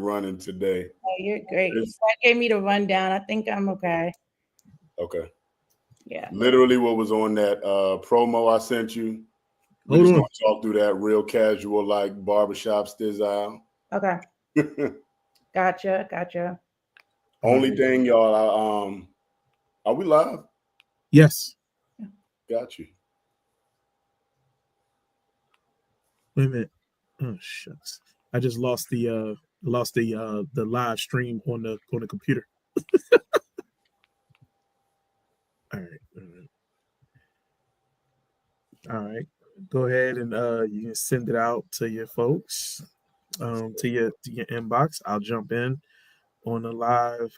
running today. Oh, you're great. That gave me the rundown. I think I'm okay. Okay. Yeah. Literally what was on that promo I sent you. We're Hold just on. going to talk through that real casual, like barbershop style. Okay. Gotcha. Only thing, y'all, are we live? Yes. Got you. Wait a minute. Oh shucks. I just lost the live stream on the computer. All right. Go ahead and you can send it out to your folks, to your inbox. I'll jump in on the live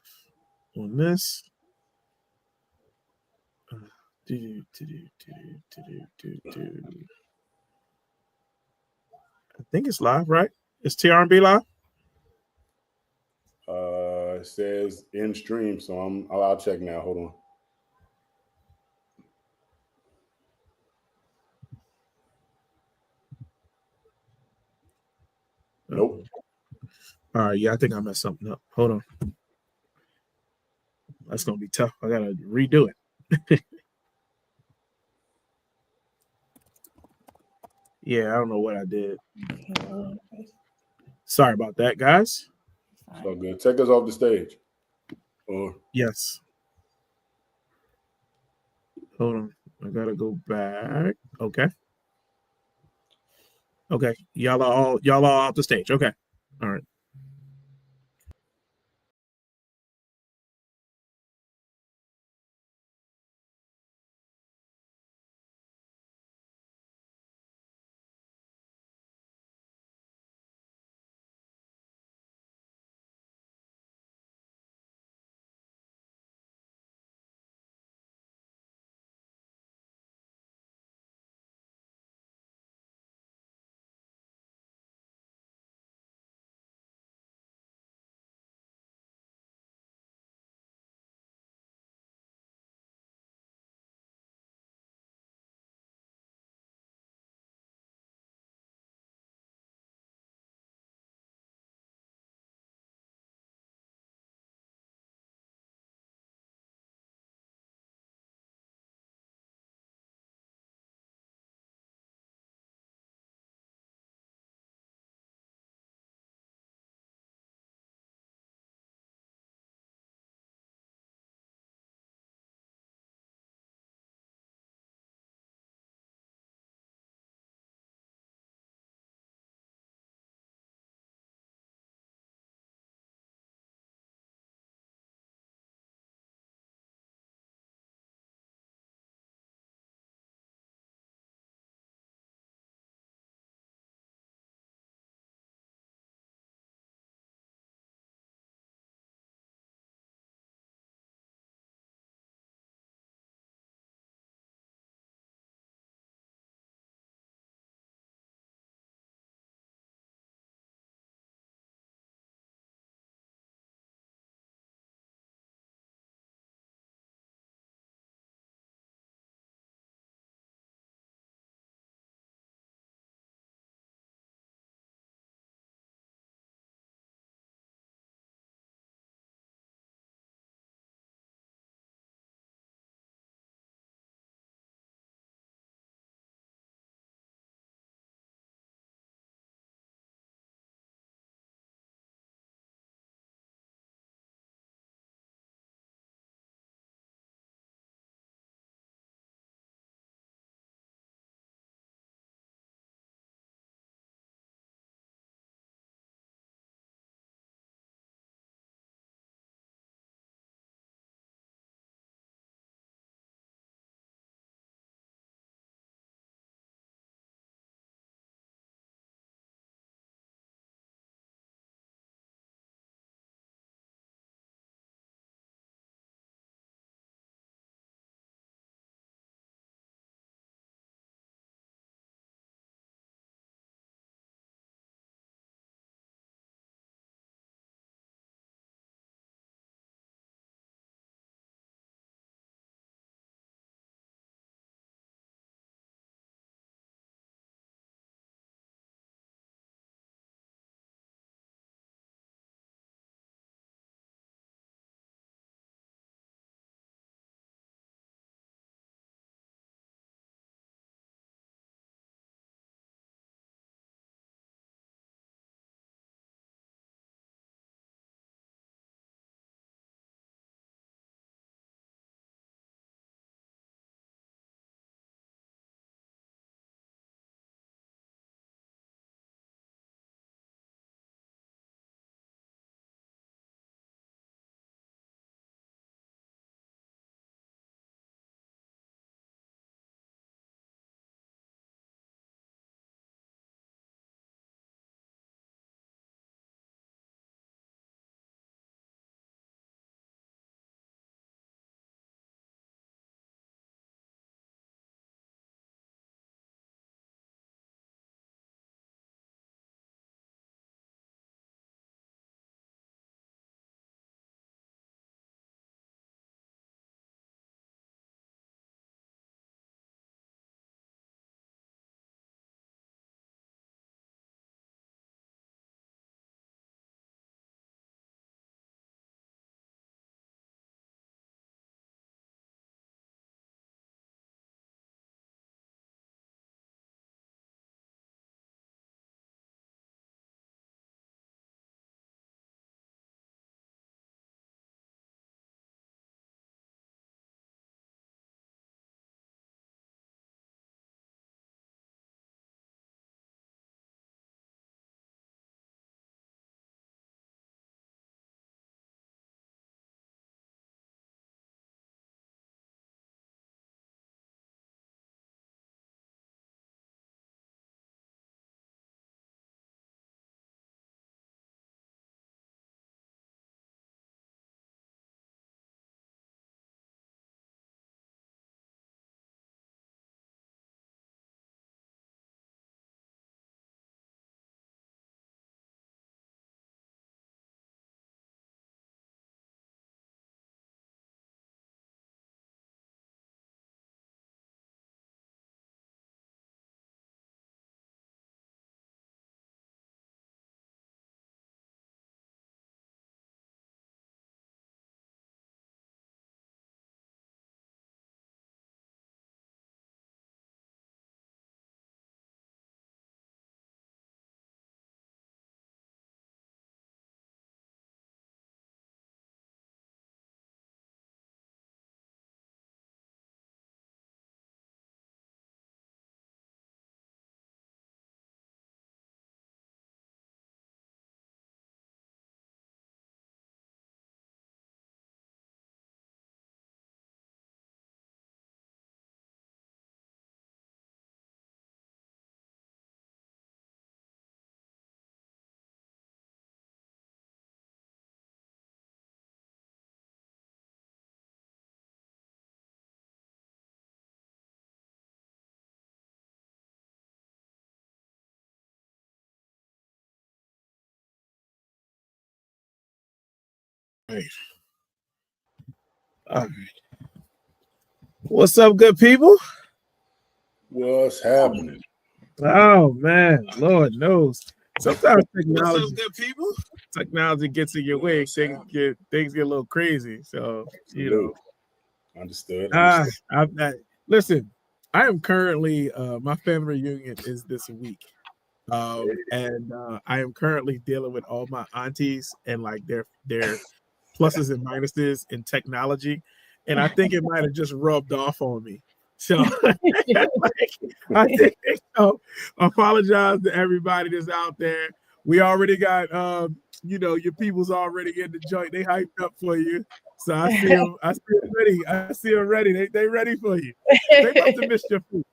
on this. I think it's live, right? It's TRB live. It says in stream, so I'll check now. Hold on. Nope. All right, yeah, I think I messed something up. Hold on. That's gonna be tough. I gotta redo it. Yeah, I don't know what I did. Sorry about that, guys. It's all good. Take us off the stage. Yes. Hold on. I gotta go back. Okay. Y'all are all off the stage. Okay. All right. right. All right. What's up, good people? What's happening? Oh man, Lord knows. Sometimes technology gets in your way. Things get a little crazy. So Absolutely. Understood. listen. I am currently my family reunion is this week, and I am currently dealing with all my aunties and like their pluses and minuses in technology, and I think it might have just rubbed off on me. So like, I think so. Apologize to everybody that's out there. We already got your people's already in the joint. They hyped up for you. So I see them ready. I see them ready. They ready for you. They must have missed your face.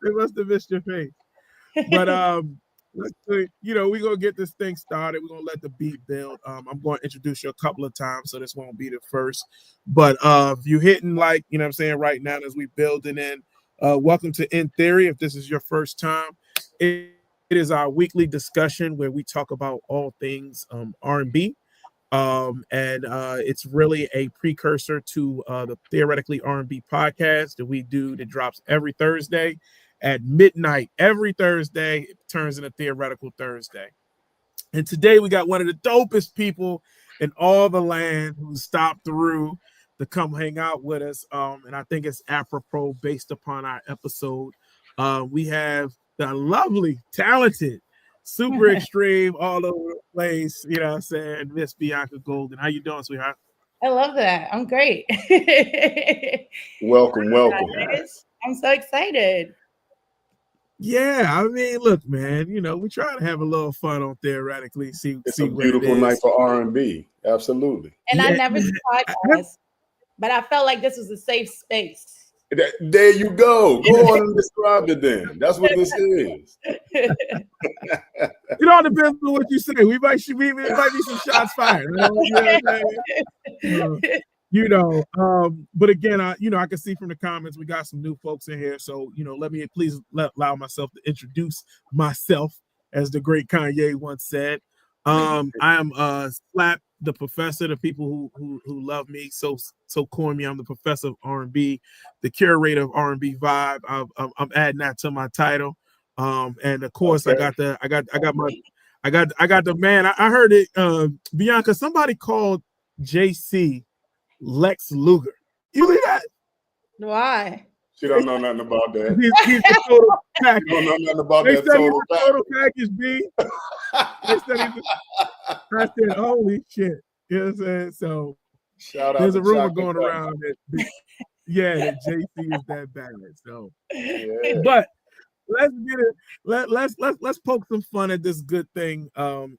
They must have missed your face. But let's see, we're gonna get this thing started. We're gonna let the beat build. I'm going to introduce you a couple of times, so this won't be the first. But if you hitting like, what I'm saying, right now as we building in, welcome to In Theory. If this is your first time, it is our weekly discussion where we talk about all things R&B. And it's really a precursor to the Theoretically R&B podcast that we do that drops every Thursday at midnight. Every Thursday it turns into Theoretical Thursday. And today we got one of the dopest people in all the land who stopped through to come hang out with us. And I think it's apropos based upon our episode. We have the lovely, talented, super extreme, all over the place, what I'm saying, Miss Bianca Golden. How you doing, sweetheart? I love that. I'm great. Welcome. I'm so excited. Yeah, I mean, look, man, we try to have a little fun on Theoretically. It's a beautiful night for R&B. Absolutely. And I never do podcasts, but I felt like this was a safe space. There you go. Go on and describe it then. That's what this is. It all depends on what you say. We might be some shots fired. But again, I can see from the comments we got some new folks in here. So, let me please allow myself to introduce myself, as the great Kanye once said. I am Slap the Professor. The people who love me so call me. I'm the Professor of R&B, the curator of R&B vibe. I'm adding that to my title. And of course, okay. I got the man. I heard it. Bianca, somebody called JC Lex Luger. You believe that? Why? She don't know nothing about that. He's the total package. She don't know nothing about they that said total package. Total package, B. I said, holy shit. You know what I'm saying? So shout out there's a rumor Chocolate going around that that JC is that bad. So but let's get it. Let's poke some fun at this good thing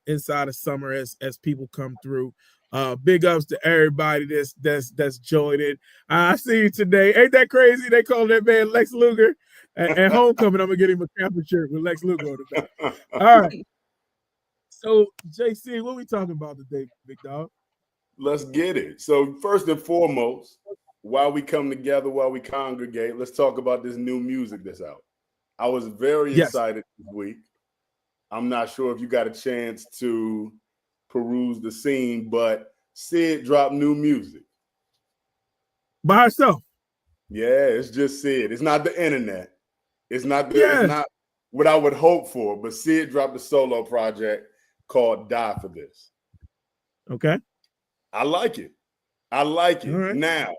inside of summer as people come through. Big ups to everybody that's joined it. I see you today. Ain't that crazy? They call that man Lex Luger. At homecoming, I'm gonna get him a Kappa shirt with Lex Luger on the back. All right. So JC, what we talking about today, big dog? Let's get it. So first and foremost, while we come together, while we congregate, let's talk about this new music that's out. I was very excited this week. I'm not sure if you got a chance to peruse the scene, but Sid dropped new music. By herself? Yeah, it's just Sid. It's not the internet. It's not what I would hope for, but Sid dropped a solo project called Die For This. Okay. I like it. Right. Now,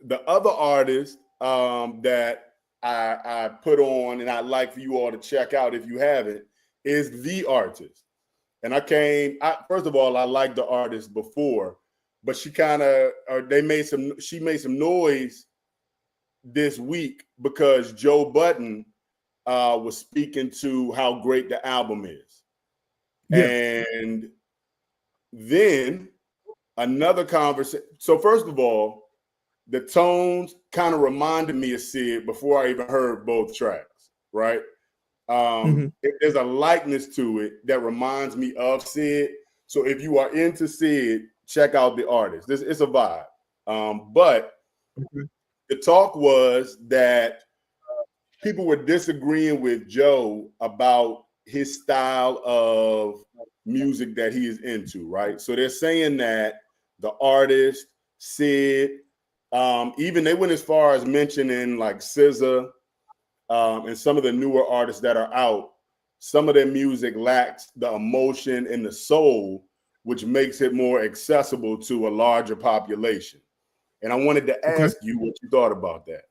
the other artist that I put on and I'd like for you all to check out if you haven't is The Artist. And first of all, I liked the artist before, but she made some noise this week because Joe Budden was speaking to how great the album is. Yeah. And then another conversation. So first of all, the tones kind of reminded me of Sid before I even heard both tracks, right? There's a likeness to it that reminds me of Sid. So if you are into Sid, check out The Artist. It's a vibe. But the talk was that people were disagreeing with Joe about his style of music that he is into, right? So they're saying that the artist, Sid. Even they went as far as mentioning like SZA and some of the newer artists that are out. Some of their music lacks the emotion and the soul, which makes it more accessible to a larger population. And I wanted to ask you what you thought about that.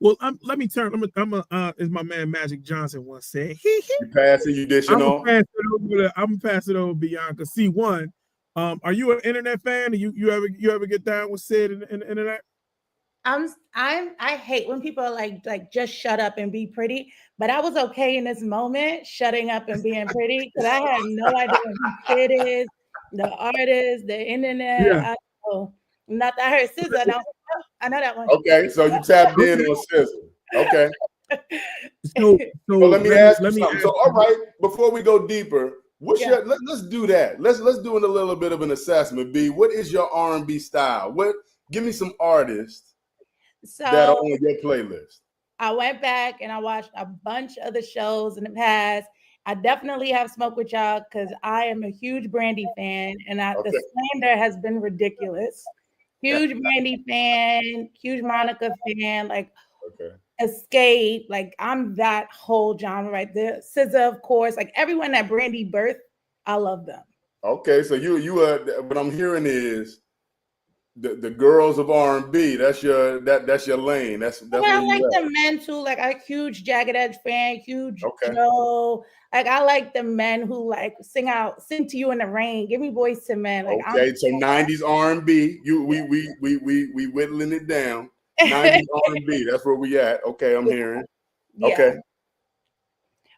Well, let me turn. As my man Magic Johnson once said, you passing, you dishing off. I'm gonna pass it over to Bianca. C1. Are you an internet fan? Do you ever get down with Sid in the internet? I hate when people are like just shut up and be pretty, but I was okay in this moment shutting up and being pretty because I had no idea who Sid is, the artist, the internet. Yeah. I know. Not I heard SZA. I know that one. Okay, so you tapped in on SZA. Okay. So let me ask you something. So all right, before we go deeper, what's your let's do that. Let's do a little bit of an assessment. B, what is your R&B style? Give me some artists that are on your playlist. I went back and I watched a bunch of the shows in the past. I definitely have smoked with y'all because I am a huge Brandy fan, and the slander has been ridiculous. Huge Brandy fan, huge Monica fan, like Escape, like I'm that whole genre right there. SZA, of course, like everyone that Brandy birthed, I love them. Okay, so you what I'm hearing is the girls of R&B. That's your lane. That's I like the men too. Like I'm a huge Jagged Edge fan, huge Joe. Like I like the men who like sing to you in the rain. Give me Boys to Men. Like so 90s R&B. We whittling it down. 90s R&B. That's where we at. Okay, I'm hearing. Yeah. Okay.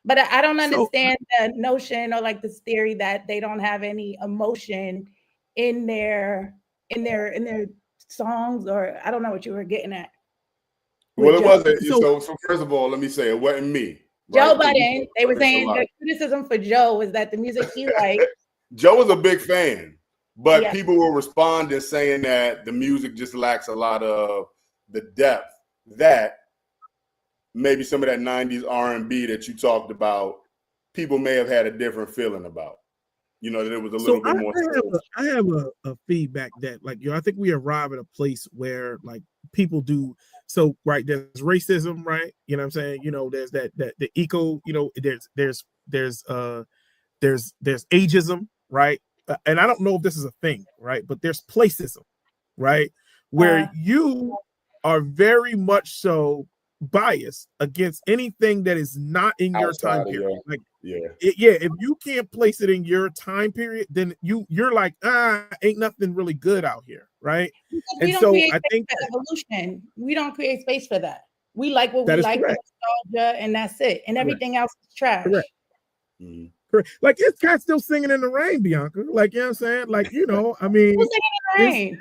But I don't understand the notion or like this theory that they don't have any emotion in their songs, or I don't know what you were getting at. Well, it wasn't. So first of all, let me say it wasn't me. Joe Budden. They were saying the criticism for Joe was that the music he liked. Joe was a big fan, but people were responding saying that the music just lacks a lot of the depth that maybe some of that 90s R&B that you talked about, people may have had a different feeling about. You know, that it was a little bit more. I have a feedback that, like, I think we arrive at a place where like people do so, right? There's racism, right? You know what I'm saying? You know, there's that the eco, you know, there's ageism, right? And I don't know if this is a thing, right? But there's placism, right? Where you are very much so biased against anything that is not in your time period. Like, if you can't place it in your time period, then you're like, ain't nothing really good out here, right? And so I think evolution, we don't create space for that. We like what we like, nostalgia, and that's it. And everything else is trash. Correct. Mm-hmm. Correct. Like, it's cat still singing in the rain, Bianca. Like, you know what I'm saying? Like, you know, I mean, who's singing in the rain?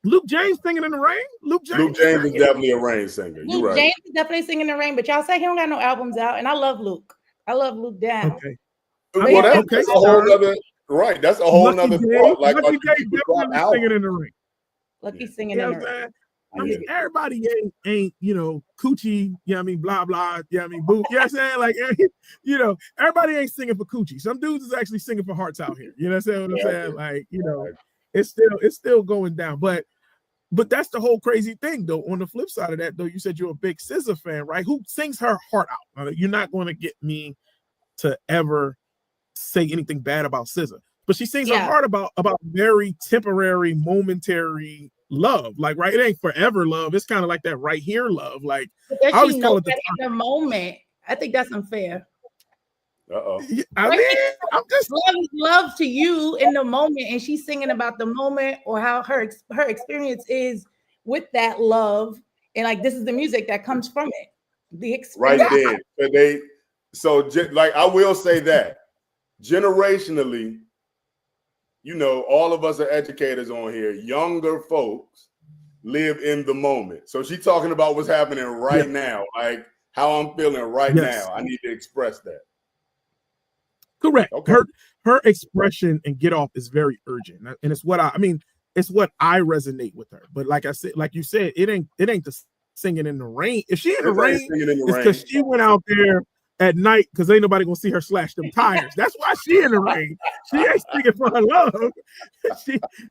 Luke James singing in the rain. Luke James is definitely a rain singer. Luke James is definitely singing in the rain, but y'all say he don't got no albums out, and I love Luke. I love Luke down. Okay. Well, that's a whole other That's a whole nother thought. Like, Lucky Day definitely singing in the rain. Lucky singing in the rain. I mean, everybody ain't, you know, coochie, you know what I mean, blah, blah, you know what I mean, boo. You know what I'm saying? Like, you know, everybody ain't singing for coochie. Some dudes is actually singing for hearts out here. You know what I'm saying? Like, you know, it's still going down. But that's the whole crazy thing, though. On the flip side of that, though, you said you're a big SZA fan, right? Who sings her heart out? You're not going to get me to ever say anything bad about SZA, but she sings her heart about very temporary, momentary love. Like, right? It ain't forever love. It's kind of like that right here love. Like, I always call it the moment. I think that's unfair. I mean, I'm just love to you in the moment, and she's singing about the moment or how her experience is with that love, and like this is the music that comes from it. The experience. Right there. So like I will say that generationally, you know, all of us are educators on here. Younger folks live in the moment. So she's talking about what's happening right now, like how I'm feeling right now. I need to express that. Correct. Okay. Her expression and get off is very urgent, and it's what it's what I resonate with her. But like I said, like you said, it ain't the singing in the rain. If she in the rain, it's because she went out there at night because ain't nobody gonna see her slash them tires. That's why she in the ring. She ain't singing for her love.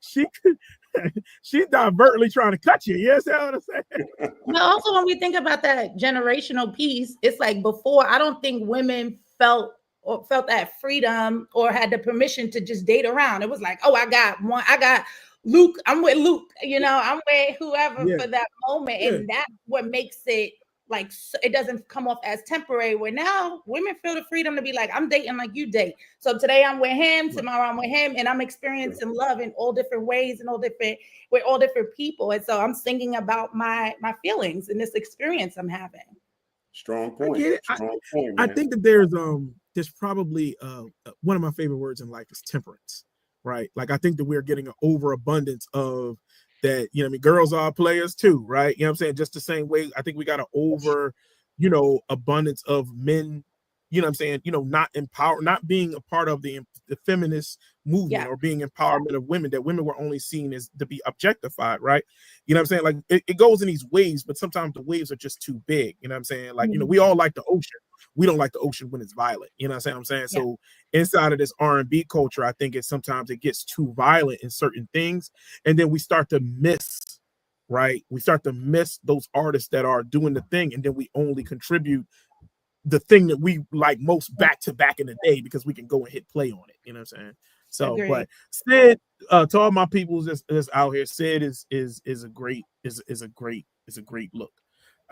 she she's divertly trying to cut you. Yes, you know what I'm saying? But also when we think about that generational piece, it's like before, I don't think women felt that freedom or had the permission to just date around. It was like, oh, I got Luke, I'm with Luke, I'm with whoever for that moment. Yeah. And that's what makes it like, it doesn't come off as temporary, where now women feel the freedom to be like, I'm dating like you date. So today I'm with him, tomorrow I'm with him, and I'm experiencing love in all different ways and with all different people. And so I'm thinking about my feelings and this experience I'm having. Strong point. I think that there's probably one of my favorite words in life is temperance, right? Like, I think that we're getting an overabundance of that, girls are players too, right? You know what I'm saying? Just the same way, I think we got an abundance of men, not being a part of the feminist movement or being empowerment of women, that women were only seen as to be objectified, right? You know what I'm saying? Like, it goes in these waves, but sometimes the waves are just too big. You know what I'm saying? Like, we all like the ocean. We don't like the ocean when it's violent. You know what I'm saying? Yeah. So inside of this R&B culture, I think sometimes it gets too violent in certain things. And then we start to miss, right? We start to miss those artists that are doing the thing. And then we only contribute the thing that we like most back to back in the day because we can go and hit play on it. You know what I'm saying? So, agreed. But Sid, to all my people that's out here, Sid is a great look.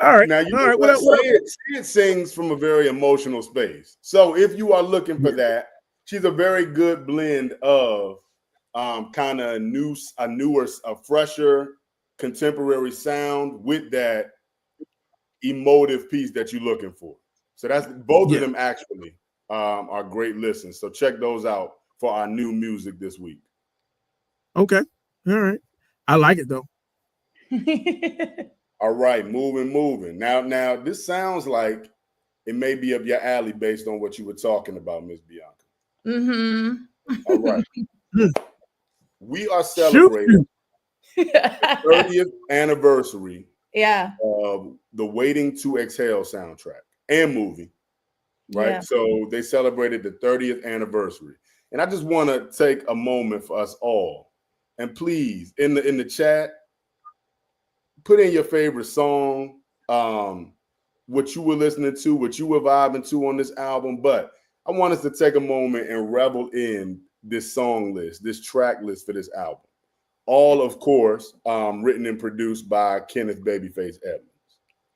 All right. Now, Sid sings from a very emotional space. So if you are looking for that, she's a very good blend of kind of a fresher, contemporary sound with that emotive piece that you're looking for. So that's both of them actually are great listens. So check those out for our new music this week. Okay. All right. I like it though. All right, moving. Now this sounds like it may be up your alley based on what you were talking about, Miss Bianca. Mm-hmm. All right. We are celebrating the 30th anniversary of the Waiting to Exhale soundtrack and movie, right? Yeah. So they celebrated the 30th anniversary. And I just want to take a moment for us all. And please, in the chat, put in your favorite song, what you were listening to, what you were vibing to on this album. But I want us to take a moment and revel in this song list, this track list for this album. All, of course, written and produced by Kenneth Babyface Edmonds.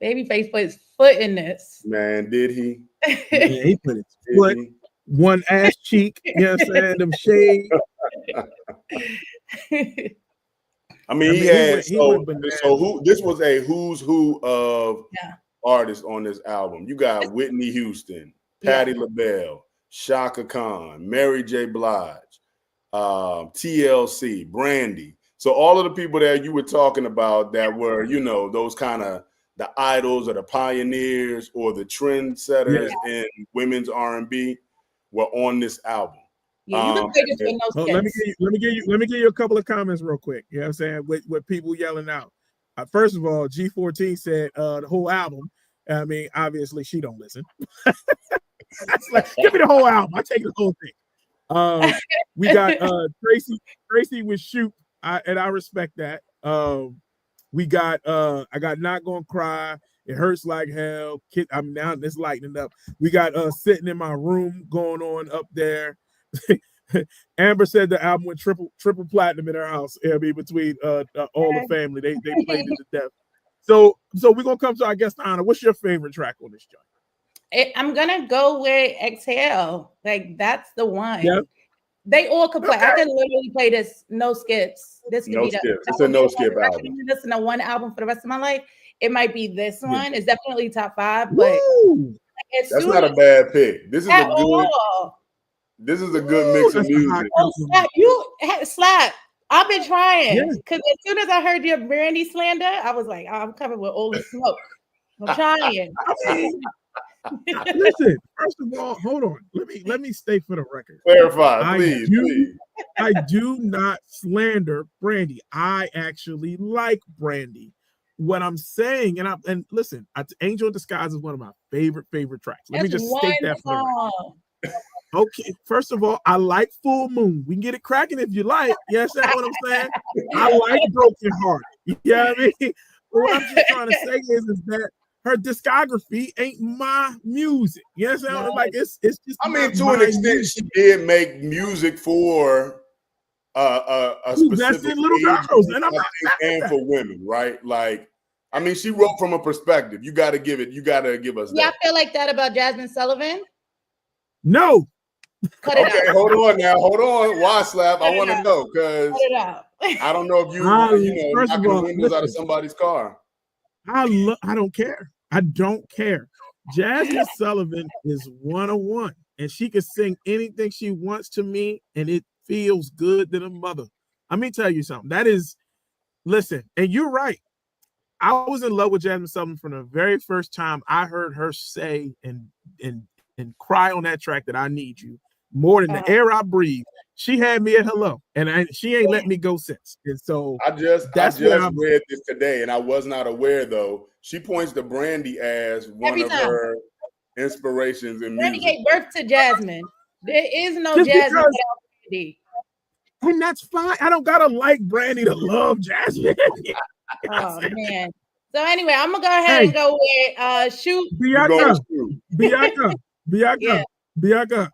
Babyface put his foot in this. Man, did he? Yeah, he put his foot, one ass cheek, you know what I'm saying? Them shades. I mean, this was a who's who of artists on this album. You got Whitney Houston, Patti LaBelle, Shaka Khan, Mary J. Blige, TLC, Brandy. So all of the people that you were talking about that were, those kind of the idols or the pioneers or the trendsetters in women's R&B were on this album. Yeah, let me give you a couple of comments real quick. You know what I'm saying? With people yelling out. First of all, G14 said the whole album. I mean, obviously she don't listen. Like, give me the whole album. I take the whole thing. We got Tracy with Shoot, and I respect that. We got I got Not Gonna Cry. It Hurts Like Hell. I'm now it's lightening up. We got Sitting in My Room going on up there. Amber said the album went triple platinum in her house. I mean, between all the family, they played it to death. So we're gonna come to our guest honor. What's your favorite track on this joint? I'm gonna go with Exhale. Like, that's the one. Yep. They all could play. Okay. I could literally play this, no skips. This could be skips. It's a no skip album. Listen to one album for the rest of my life. It might be this one. It's definitely top 5, but that's not a bad pick. This is a good. This is a good mix of music. Slap. I've been trying because as soon as I heard your Brandy slander, I was like, I'm covered with all the smoke. I'm trying. Listen, first of all, hold on. Let me state for the record. Clarify, please. I do not slander Brandy. I actually like Brandy. what I'm saying, and listen, Angel in Disguise is one of my favorite tracks. Let me just state that for you. Okay, first of all, I like Full Moon. We can get it cracking if you like. You understand what I'm saying? I like Broken Heart. You know what I mean? But what I'm just trying to say is that her discography ain't my music. You understand? No. Like it's just. I mean, to an extent, music. She did make music for a specific little girls, and for women, right? Like, I mean, she wrote from a perspective. You got to give us. Yeah, I feel like that about Jasmine Sullivan. No. Okay, hold on now. Hold on. Why, Slap? I want to know because I don't know if you knocking the windows out of somebody's car. I don't care. I don't care. Jasmine Sullivan is 101, and she can sing anything she wants to me, and it feels good to the mother. Let me tell you something. Listen, and you're right. I was in love with Jasmine Sullivan from the very first time I heard her say and cry on that track that I need you more than the air I breathe. She had me at hello, and she ain't let me go since. And so I just read this today, and I was not aware though. She points to Brandy as one of her inspirations in music. Brandy gave birth to Jasmine. There is no Jasmine without Brandy. And that's fine. I don't gotta like Brandy to love Jasmine. Oh man. So anyway, I'm gonna go ahead and go with shoot. Bianca.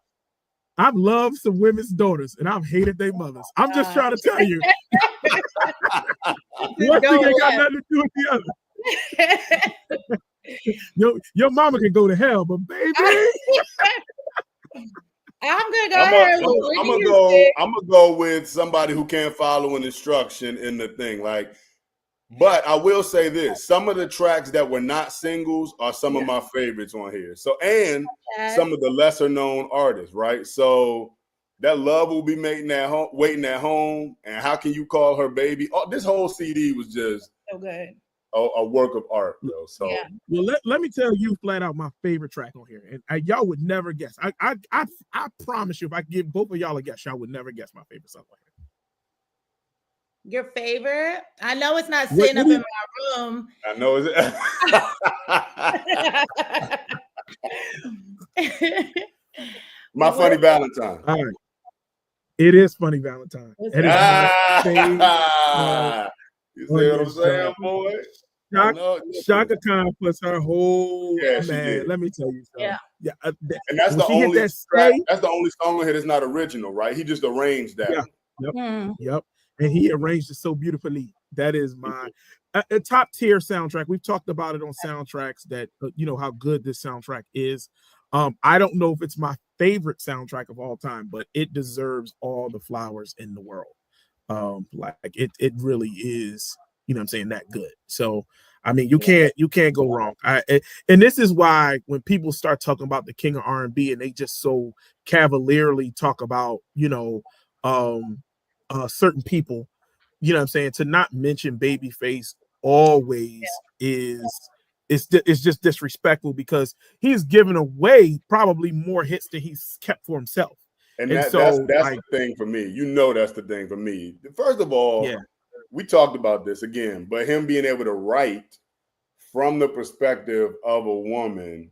I've loved some women's daughters and I've hated their mothers. I'm just trying to tell you. One thing ain't got nothing to do with the other. Your mama can go to hell, but baby. I'm gonna go with somebody who can't follow an instruction in the thing. But I will say this: some of the tracks that were not singles are some of my favorites on here. So, and some of the lesser known artists, right? So that Love Will Be Waiting at Home, and How Can You Call Her Baby? Oh, this whole CD was just so good. A work of art, though. So, well, let me tell you flat out my favorite track on here, and y'all would never guess. I promise you, if I give both of y'all a guess, y'all would never guess my favorite song on here. Your favorite? I know it's not sitting up in my room. I know it's My Funny Valentine. All right. It is Funny Valentine. It is my favorite. You see what I'm saying, boy? Shaka Khan puts her whole man. Let me tell you something. Yeah. And that's the only that's the only song on here that's not original, right? He just arranged that. Yep. And he arranged it so beautifully. That is my a top tier soundtrack. We've talked about it on soundtracks that how good this soundtrack is. I don't know if it's my favorite soundtrack of all time, but it deserves all the flowers in the world. It really is, what I'm saying, that good. So I mean, you can't go wrong. And this is why when people start talking about the king of R&B and they just so cavalierly talk about certain people, what I'm saying, to not mention Babyface always it's just disrespectful because he's given away probably more hits than he's kept for himself. And that's the thing for me. That's the thing for me. First of all, we talked about this again, but him being able to write from the perspective of a woman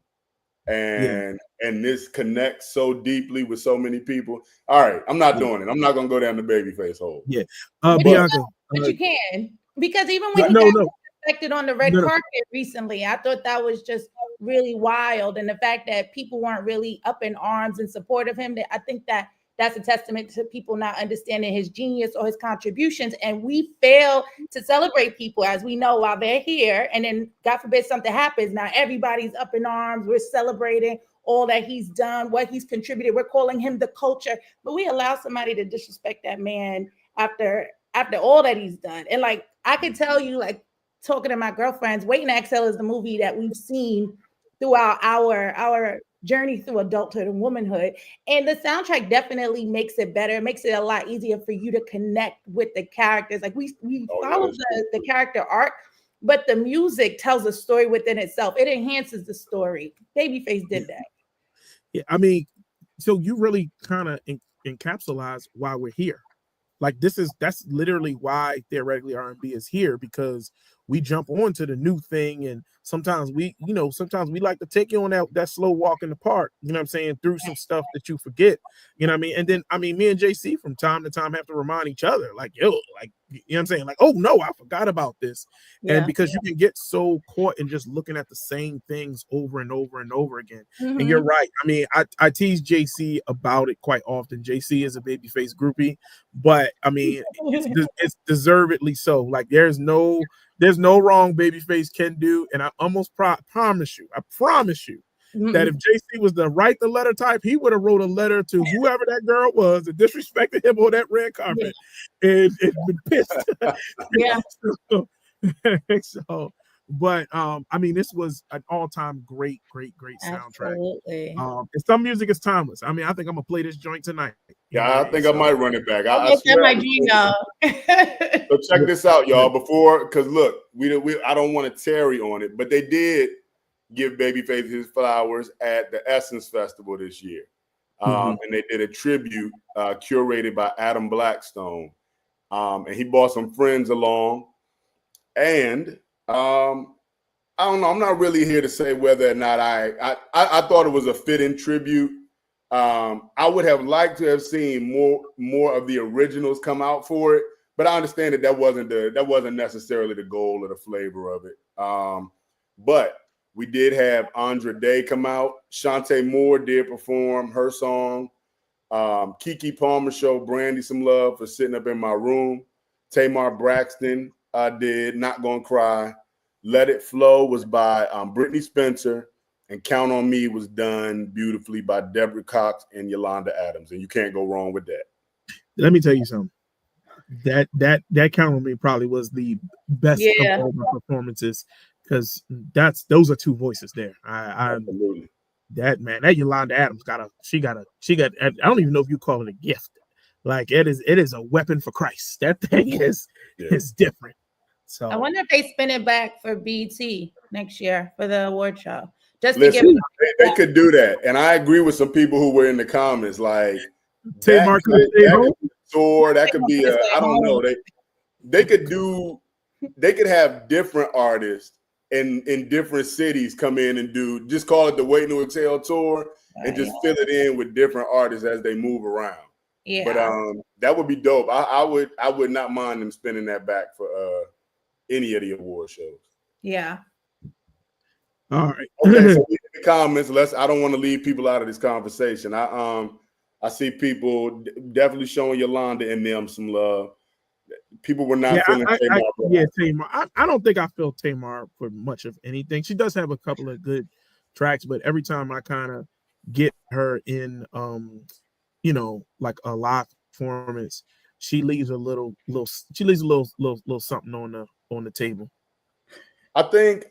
and this connects so deeply with so many people. All right, I'm not doing it. I'm not gonna go down the Babyface hole. Yeah, Bianca, but you can, because even when he got respected on the red carpet recently, I thought that was just really wild, and the fact that people weren't really up in arms in support of him. I think that's a testament to people not understanding his genius or his contributions, and we fail to celebrate people, as we know, while they're here, and then God forbid something happens. Now everybody's up in arms. We're celebrating all that he's done, what he's contributed. We're calling him the culture, but we allow somebody to disrespect that man after all that he's done. And I could tell you, talking to my girlfriends, Waiting to Exhale is the movie that we've seen throughout our journey through adulthood and womanhood. And the soundtrack definitely makes it better. It makes it a lot easier for you to connect with the characters. We follow the character arc, but the music tells a story within itself. It enhances the story. Babyface did that. Yeah, I mean, so you really kind of encapsulize why we're here. That's literally why theoretically R&B is here, because we jump on to the new thing, and sometimes we like to take you on that slow walk in the park, you know what I'm saying, through some stuff that you forget, you know what I mean? And then me and JC from time to time have to remind each other, like, yo, like, you know what I'm saying, like, oh no, I forgot about this. And because you can get so caught in just looking at the same things over and over and over again. And you're right. I mean, I tease JC about it quite often. JC is a babyface groupie, but I mean, it's deservedly so. Like, there's no wrong babyface can do, and I almost promise you that if JC was to write the letter type, he would have wrote a letter to whoever that girl was that disrespected him on that red carpet and been pissed. So, but I mean, this was an all-time great soundtrack. And some music is timeless. I mean, I think I'm gonna play this joint tonight. Yeah, I think I might run it back. I swear my Gino. So check this out, y'all. Because look, I don't want to tarry on it, but they did give Babyface his flowers at the Essence Festival this year, and they did a tribute curated by Adam Blackstone, and he brought some friends along. And I don't know. I'm not really here to say whether or not I thought it was a fitting tribute. I would have liked to have seen more of the originals come out for it, but I understand that wasn't necessarily the goal or the flavor of it. But we did have Andra Day come out. Shantae Moore did perform her song. Keke Palmer showed Brandy some love for Sitting Up in My Room. Tamar Braxton did Not Gonna Cry. Let It Flow was by Brittany Spencer, and Count on Me was done beautifully by Deborah Cox and Yolanda Adams, and you can't go wrong with that. Let me tell you something. That Count on Me probably was the best of all the performances, because those are two voices there. Absolutely. That Yolanda Adams got I don't even know if you call it a gift. Like, it is a weapon for Christ. That thing is different. So I wonder if they spin it back for BT next year for the award show. Listen, they could do that. And I agree with some people who were in the comments, like, Tamar that could be I don't know. They could have different artists in different cities come in and just call it the Wait to Exhale tour and just fill it in with different artists as they move around. Yeah. But that would be dope. I would not mind them spinning that back for any of the award shows. Yeah. All right. Okay, so in the comments, I don't want to leave people out of this conversation. I see people definitely showing Yolanda and them some love. People were not feeling Tamar. Tamar. I don't think I feel Tamar for much of anything. She does have a couple of good tracks, but every time I kind of get her in like a live performance, she leaves a little something on the table. I think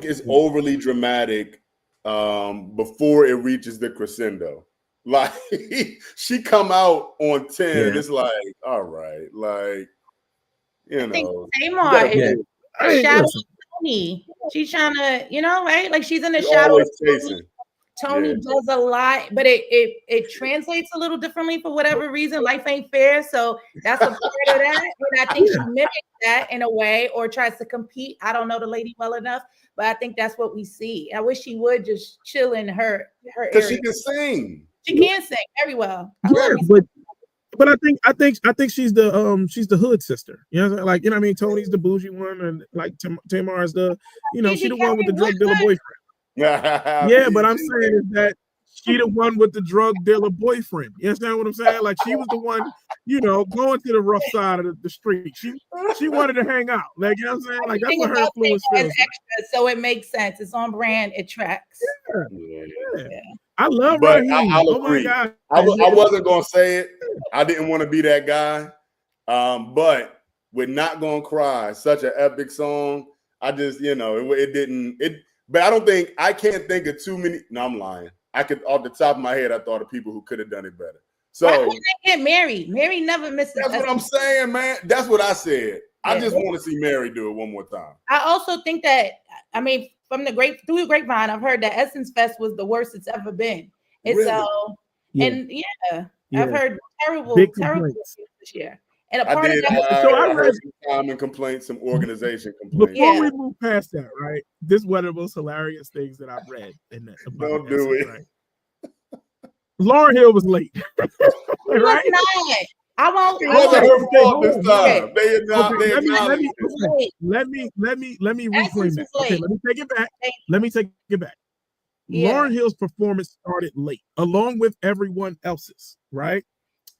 it's overly dramatic before it reaches the crescendo. Like, she come out on 10, it's like, all right, like, you know. Tamar is a shadow of Tony. She's trying to, right? Like, she's in the shadow of Tony. Tony does a lot, but it translates a little differently for whatever reason. Life ain't fair, so that's a part of that. And I think she mimics that in a way, or tries to compete. I don't know the lady well enough, but I think that's what we see. I wish she would just chill in her area. Because she can sing. She can sing very well. But I think she's the hood sister. You know what I'm saying? Like, you know what I mean? Tony's the bougie one, and like Tamar's the, she the one with the drug dealer boyfriend. Yeah, but I'm saying is that she the one with the drug dealer boyfriend. You understand what I'm saying? Like, she was the one, going to the rough side of the street. She wanted to hang out. Like, you know what I'm saying? Like, that's what her influence feels like. So it makes sense. It's on brand. It tracks. Yeah. I love but Raheem. I'll agree. God. I wasn't gonna say it. I didn't want to be that guy. But with Not Gonna Cry, such an epic song. I just, but I can't think of too many. No, I'm lying. I could, off the top of my head, I thought of people who could have done it better. So why couldn't they get Mary? Mary never misses. That's what I'm saying, man. That's what I said. I just want to see Mary do it one more time. I also think that, from through the grapevine, I've heard that Essence Fest was the worst it's ever been. And really? so, and I've heard terrible this year. And a I part did. of that, I heard some common complaints, some organization complaints. Before we move past that, right? This is one of the most hilarious things that I've read in that. Don't do it. Right? Lauryn Hill was late. Right? Not. I won't. It wasn't her fault this time. They not. Okay, let me reclaim that. Okay, let me take it back. Yeah. Lauryn Hill's performance started late, along with everyone else's, right?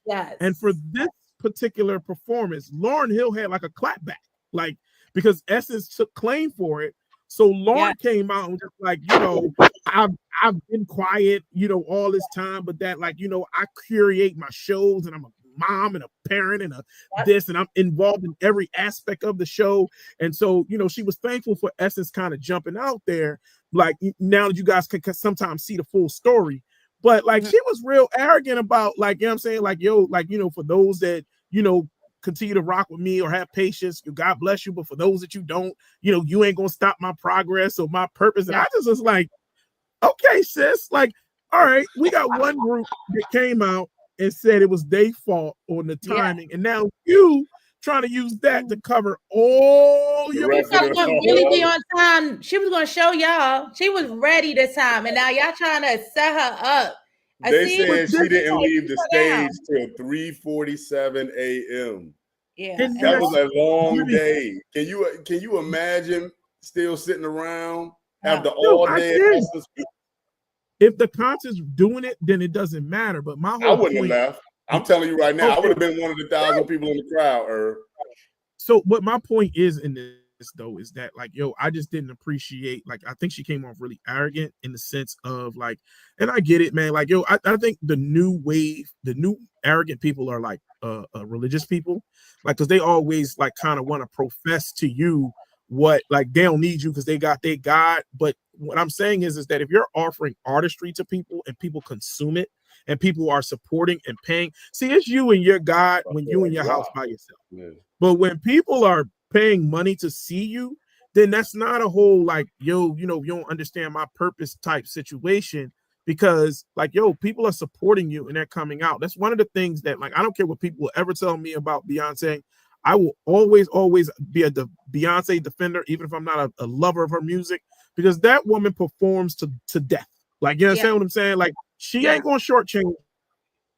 Yes. And for this particular performance, Lauryn Hill had like a clapback, like because Essence took claim for it. So Lauryn came out and just like, I've been quiet, all this time, but that like, I curate my shows and I'm a mom and a parent and this, and I'm involved in every aspect of the show. And so, she was thankful for Essence kind of jumping out there. Like now that you guys can sometimes see the full story, but like she was real arrogant about like, I'm saying, like, for those that, continue to rock with me or have patience, God bless you. But for those that you don't, you ain't gonna stop my progress or my purpose. And I just was like, okay, sis, like, all right, we got one group that came out and said it was their fault on the timing, and now you trying to use that to cover all your. She was gonna really be on time. She was gonna show y'all she was ready this time, and now y'all trying to set her up. They said she didn't leave the stage till 3:47 a.m. Yeah, that was a long day. Can you imagine still sitting around after all day? If the concert's doing it, then it doesn't matter. But my whole I wouldn't have left. I'm telling you right now, I would have been one of the 1,000 people in the crowd. So what my point is in this though is that like, I just didn't appreciate, like, I think she came off really arrogant in the sense of like, and I get it, man. Like, I think the new wave, the new arrogant people are like religious people, like, because they always like kind of want to profess to you what, like, they don't need you because they got their God. But what I'm saying is that if you're offering artistry to people and people consume it and people are supporting and paying, see, it's you and your God when you in your house by yourself. Yeah. But when people are paying money to see you, then that's not a whole like, you don't understand my purpose type situation, because like, people are supporting you and they're coming out. That's one of the things that, like, I don't care what people will ever tell me about Beyonce. I will always be a Beyonce defender, even if I'm not a lover of her music, because that woman performs to death. Like, you understand what I'm saying? Like, she ain't going to shortchange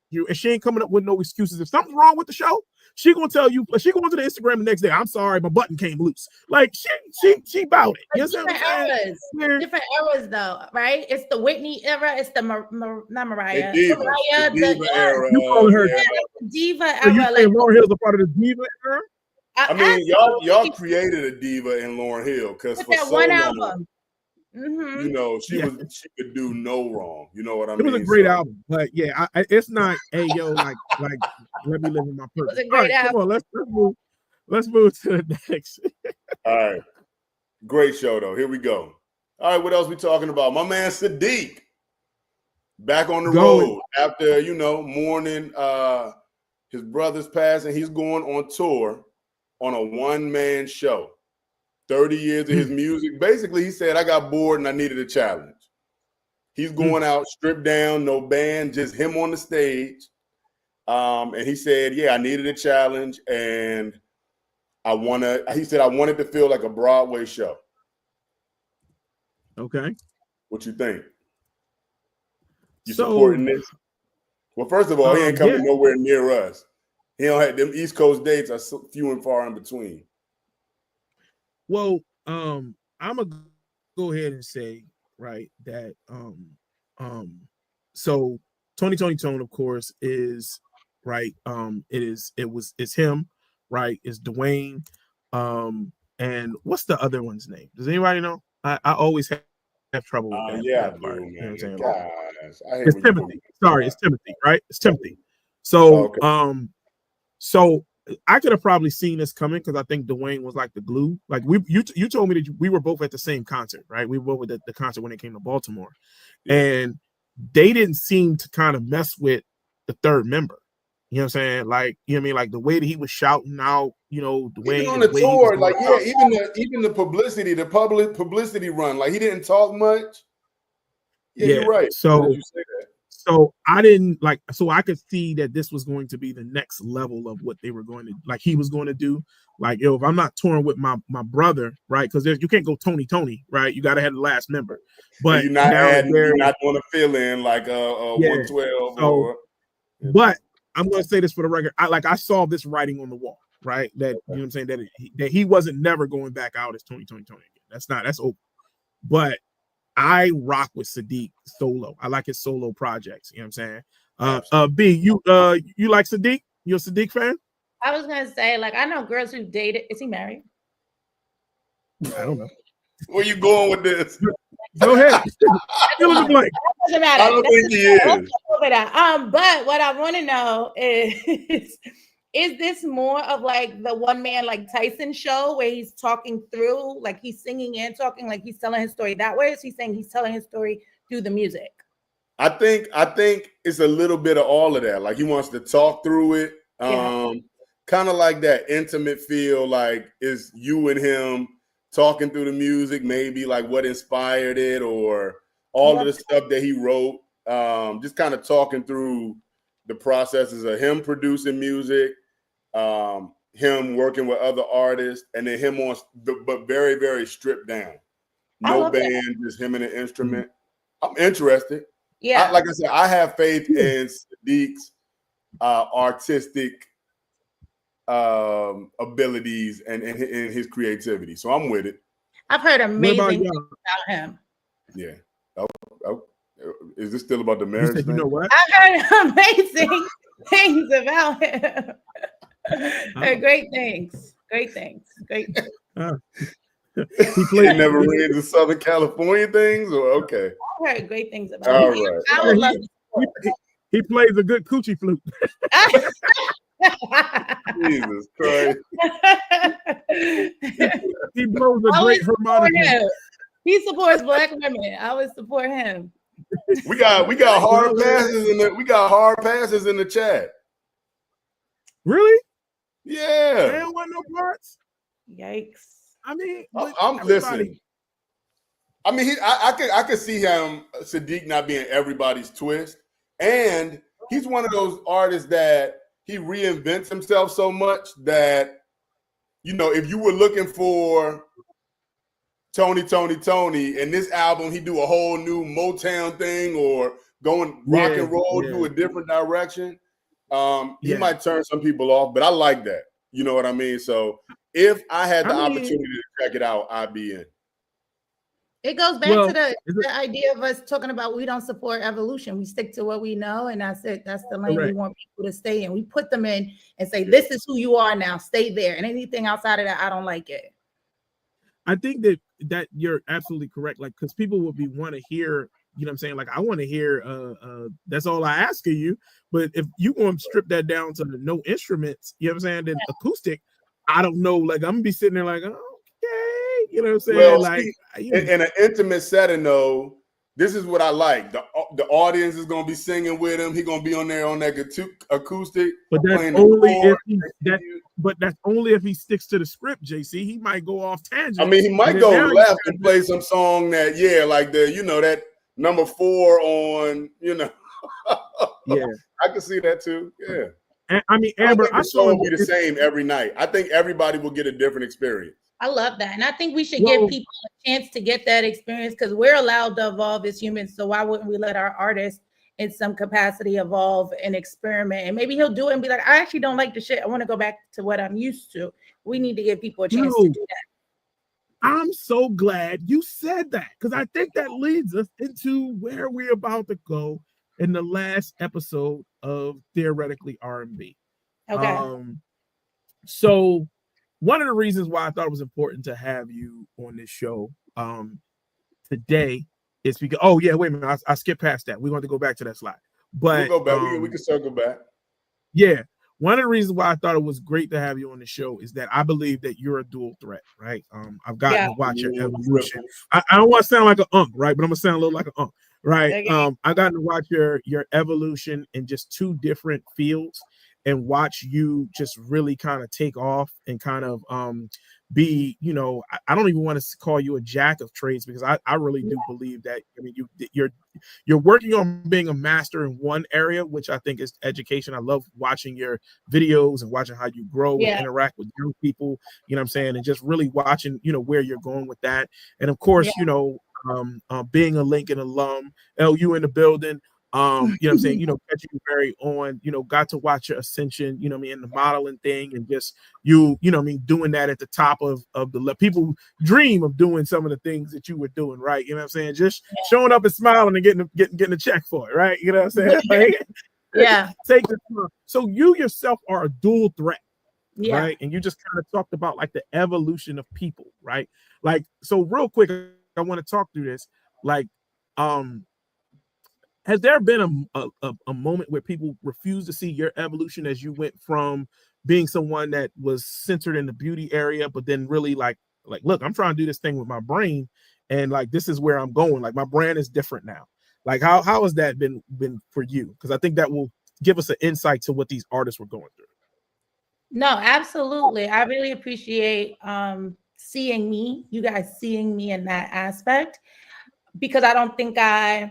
you, and she ain't coming up with no excuses. If something's wrong with the show, she gonna tell you. She going to the Instagram the next day. I'm sorry, my button came loose. Like she about it. You different eras, different eras though, right? It's the Whitney era. It's the not Mariah. The diva era. You call her diva era. So you saying Lauryn Hill's a part of the diva era? I mean, y'all created a diva in Lauryn Hill because for that so one long, album. She could do no wrong. You know what I mean? It was a great album, but it's not. Hey, like let me live in my purpose. It was a great album. Come on, let's move to the next. All right, great show though. Here we go. All right, what else we talking about? My man Sadiq back on the road after mourning his brother's passing. He's going on tour on a one-man show. 30 years of his music. Basically, he said, I got bored and I needed a challenge. He's going out stripped down, no band, just him on the stage. And he said, I needed a challenge, and he said, I wanted to feel like a Broadway show. Okay. What you think? You supporting this? Well, first of all, he ain't coming nowhere near us. He don't have them East Coast dates are few and far in between. Well, I'm gonna go ahead and say, right, that so Tony Tone, of course, is right. It's him, right? It's Dwayne, and what's the other one's name? Does anybody know? I always have trouble with that. I do, man. You know what I'm saying? Gosh, it's Timothy. Sorry, it's Timothy, right? It's Timothy. So, so I could have probably seen this coming because I think Dwayne was like the glue. Like you told me that we were both at the same concert, right? We were both at the concert when it came to Baltimore, and they didn't seem to kind of mess with the third member. You know what I'm saying? Like, you know what I mean? Like the way that he was shouting out, Dwayne even on the tour, like even the publicity, the public publicity run, like he didn't talk much. Yeah, you're right. So So I didn't like, so I could see that this was going to be the next level of what they were going to, like he was going to do. Like, yo, if I'm not touring with my brother, right? Because you can't go Tony, right? You got to have the last member. But you're not now adding, you're not doing a fill in like 112 so, or. But I'm going to say this for the record. I saw this writing on the wall, right? That, you know what I'm saying? That he wasn't never going back out as Tony again. That's over. But I rock with Sadiq solo. I like his solo projects. You know what I'm saying? B, you like Sadiq? You a Sadiq fan? I was gonna say, like, I know girls who dated. Is he married? I don't know. Where you going with this? Go ahead. Fill in the blank. Doesn't matter. I don't think he is. But what I want to know is this more of like the one man like Tyson show where he's talking through, like he's singing and talking, like he's telling his story that way? Or is he saying he's telling his story through the music? I think it's a little bit of all of that. Like he wants to talk through it. Kind of like that intimate feel, like it's you and him talking through the music, maybe like what inspired it or all of the stuff that he wrote. Just kind of talking through the processes of him producing music, him working with other artists, and then him on, but very, very stripped down. No band, just him and an instrument. I'm interested. Yeah. Like I said, I have faith in Sadiq's artistic abilities and his creativity. So I'm with it. I've heard amazing things about him. Yeah. Is this still about the marriage thing? You know what? I've heard amazing things about him. Great things. He never read the Southern California things, or okay. I've heard great things about him. Right. I would love he plays a good coochie flute. Jesus Christ. He blows a great harmonica. He supports Black women. I would support him. We got hard passes in the chat. Really? Yeah. They don't want no parts. Yikes. I mean, I'm listening. I mean, I could see him, Sadiq, not being everybody's twist, and he's one of those artists that he reinvents himself so much that, you know, if you were looking for Tony, in this album, he do a whole new Motown thing or going rock and roll to a different direction. He might turn some people off, but I like that. You know what I mean? So if I had the opportunity to check it out, I'd be in. It goes back to the idea of us talking about we don't support evolution. We stick to what we know, and that's it. That's the lane we want people to stay in. We put them in and say, this is who you are now. Stay there. And anything outside of that, I don't like it. I think that you're absolutely correct. Like, because people would want to hear, you know what I'm saying? Like, I want to hear, that's all I ask of you. But if you want to strip that down to no instruments, you know what I'm saying? Then acoustic, I don't know. Like, I'm going to be sitting there like, okay. You know what I'm saying? Well, like in an intimate setting, though, this is what I like. The audience is gonna be singing with him. He's gonna be on there on that acoustic. But that's only if he sticks to the script, JC. He might go off tangent. I mean, he might go left and play some song that, like that number 4 on, Yeah, I can see that too. Yeah. And, I mean, Amber, I saw it be the same every night. I think everybody will get a different experience. I love that. And I think we should give people a chance to get that experience because we're allowed to evolve as humans. So why wouldn't we let our artists in some capacity evolve and experiment? And maybe he'll do it and be like, I actually don't like the shit. I want to go back to what I'm used to. We need to give people a chance to do that. I'm so glad you said that because I think that leads us into where we're about to go in the last episode of Theoretically R&B. Okay. So one of the reasons why I thought it was important to have you on this show today is because wait a minute, I skipped past that. We're going to go back to that slide. But we'll go back. We can circle back. Yeah. One of the reasons why I thought it was great to have you on the show is that I believe that you're a dual threat, right? I've gotten to watch your evolution. I don't want to sound like an unk, right? But I'm gonna sound a little like an unk, right? Okay. I got to watch your evolution in just 2 different fields. and watch you just really kind of take off and kind of be, you know, I don't even want to call you a jack of trades, because I really do believe that, I mean, you're working on being a master in one area, which I think is education. I love watching your videos and watching how you grow and interact with young people, you know what I'm saying, and just really watching, you know, where you're going with that. And of course, you know, being a Lincoln alum, LU in the building, you know what I'm saying, you know, catching you very on, you know, got to watch your ascension, you know what I mean, in the modeling thing, and just you know what I mean, doing that at the top of the people dream of doing some of the things that you were doing, right? You know what I'm saying? Just showing up and smiling and getting a check for it, right? You know what I'm saying? Like, take the time. So you yourself are a dual threat, right? And you just kind of talked about like the evolution of people, right? Like, so real quick, I want to talk through this. Like, has there been a moment where people refuse to see your evolution as you went from being someone that was centered in the beauty area, but then really like, look, I'm trying to do this thing with my brain, and like, this is where I'm going. Like, my brand is different now. Like, how has that been for you? Because I think that will give us an insight to what these artists were going through. No, absolutely. I really appreciate seeing me, you guys seeing me in that aspect. Because I don't think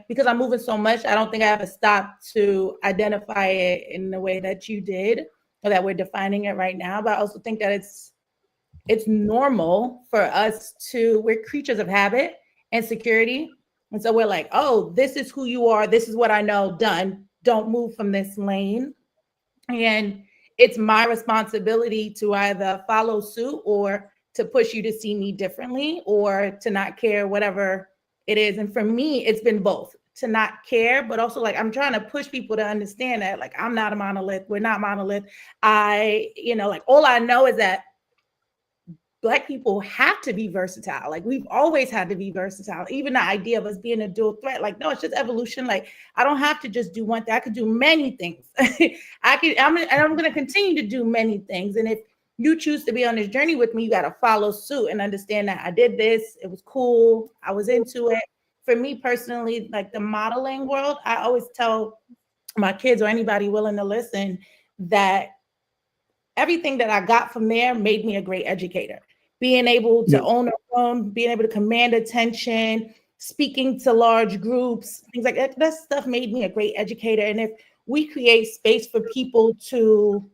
because I'm moving so much, I don't think I ever stopped to identify it in the way that you did, or that we're defining it right now. But I also think that it's normal for us we're creatures of habit and security. And so we're like, oh, this is who you are. This is what I know, done. Don't move from this lane. And it's my responsibility to either follow suit or to push you to see me differently, or to not care, whatever it is. And for me, it's been both, to not care, but also like, I'm trying to push people to understand that like, I'm not a monolith. We're not monolith. You know, like, all I know is that Black people have to be versatile. Like, we've always had to be versatile. Even the idea of us being a dual threat, like, no, it's just evolution. Like, I don't have to just do one thing. I could do many things. I'm going to continue to do many things. And if you choose to be on this journey with me, you got to follow suit and understand that I did this. It was cool. I was into it. For me personally, like the modeling world, I always tell my kids or anybody willing to listen that everything that I got from there made me a great educator. Being able to own a room, being able to command attention, speaking to large groups, things like that, that stuff made me a great educator. And if we create space for people to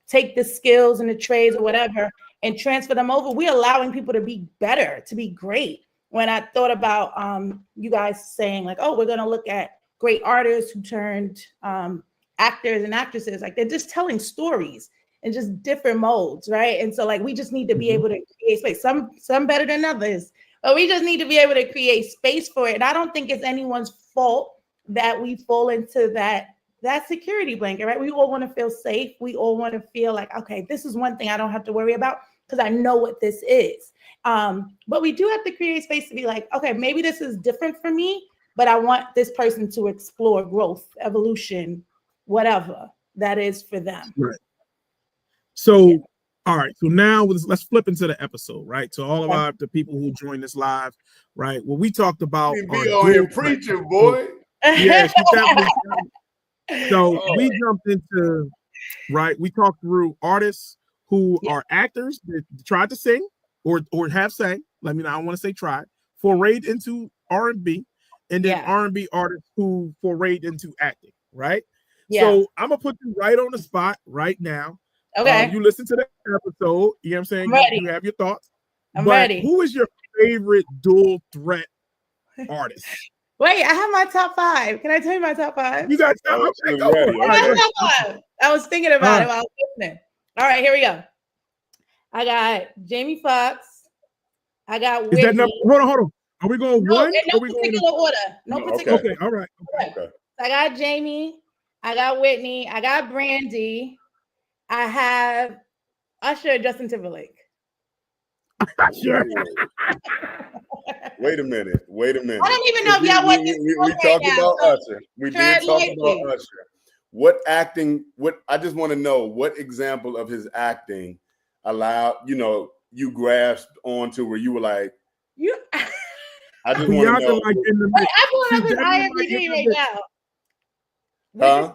take the skills and the trades or whatever and transfer them over, we're allowing people to be better, to be great. When I thought about you guys saying like, oh, we're going to look at great artists who turned actors and actresses, like they're just telling stories in just different modes, right? And so like, we just need to be able to create space. Some better than others, but we just need to be able to create space for it. And I don't think it's anyone's fault that we fall into that security blanket, right? We all want to feel safe. We all want to feel like, okay, this is one thing I don't have to worry about because I know what this is. But we do have to create space to be like, okay, maybe this is different for me, but I want this person to explore growth, evolution, whatever that is for them. Right. So, all right. So now let's flip into the episode, right? So all of the people who joined us live, right? Well, we talked about be on here preaching, boy. Yeah, she definitely. So we jumped into, right? We talked through artists who are actors that tried to sing or have sang. I mean, I don't want to say tried, forayed into R&B, and then R&B artists who forayed into acting, right? So I'm gonna put you right on the spot right now. Okay. You listen to the episode, you know what I'm saying? You have your thoughts. I'm ready. Who is your favorite dual threat artist? Wait, I have my top 5. Can I tell you my top 5? You got top 5. I was thinking about it while I was listening. All right, here we go. I got Jamie Foxx. I got Whitney. Is that number? Hold on. Are we going one? In no particular order. No particular order. Okay, all right. Okay. I got Jamie. I got Whitney. I got Brandy. I have Usher, Justin Timberlake. Sure. Wait a minute. I don't even know if y'all want this. We talked about Usher. We did talk about Usher. What acting? I just want to know what example of his acting allowed you grasped onto where you were like, I just want to know. Like I'm going up his IMDb right now.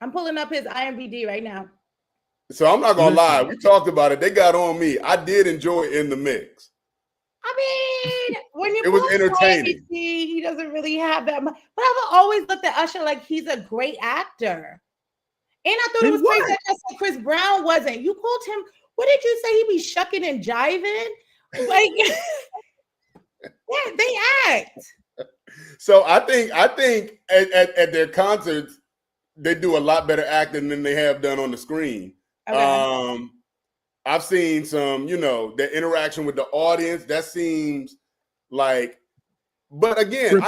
I'm pulling up his IMDb right now. So I'm not gonna lie. We talked about it. They got on me. I did enjoy In the Mix. I mean, when you it was entertaining. he doesn't really have that much. But I've always looked at Usher like he's a great actor. And I thought it was crazy that I said Chris Brown wasn't. You called him. What did you say? He be shucking and jiving? Like, yeah, they act. So I think at their concerts, they do a lot better acting than they have done on the screen. Okay. I've seen some, the interaction with the audience. That seems like, but again,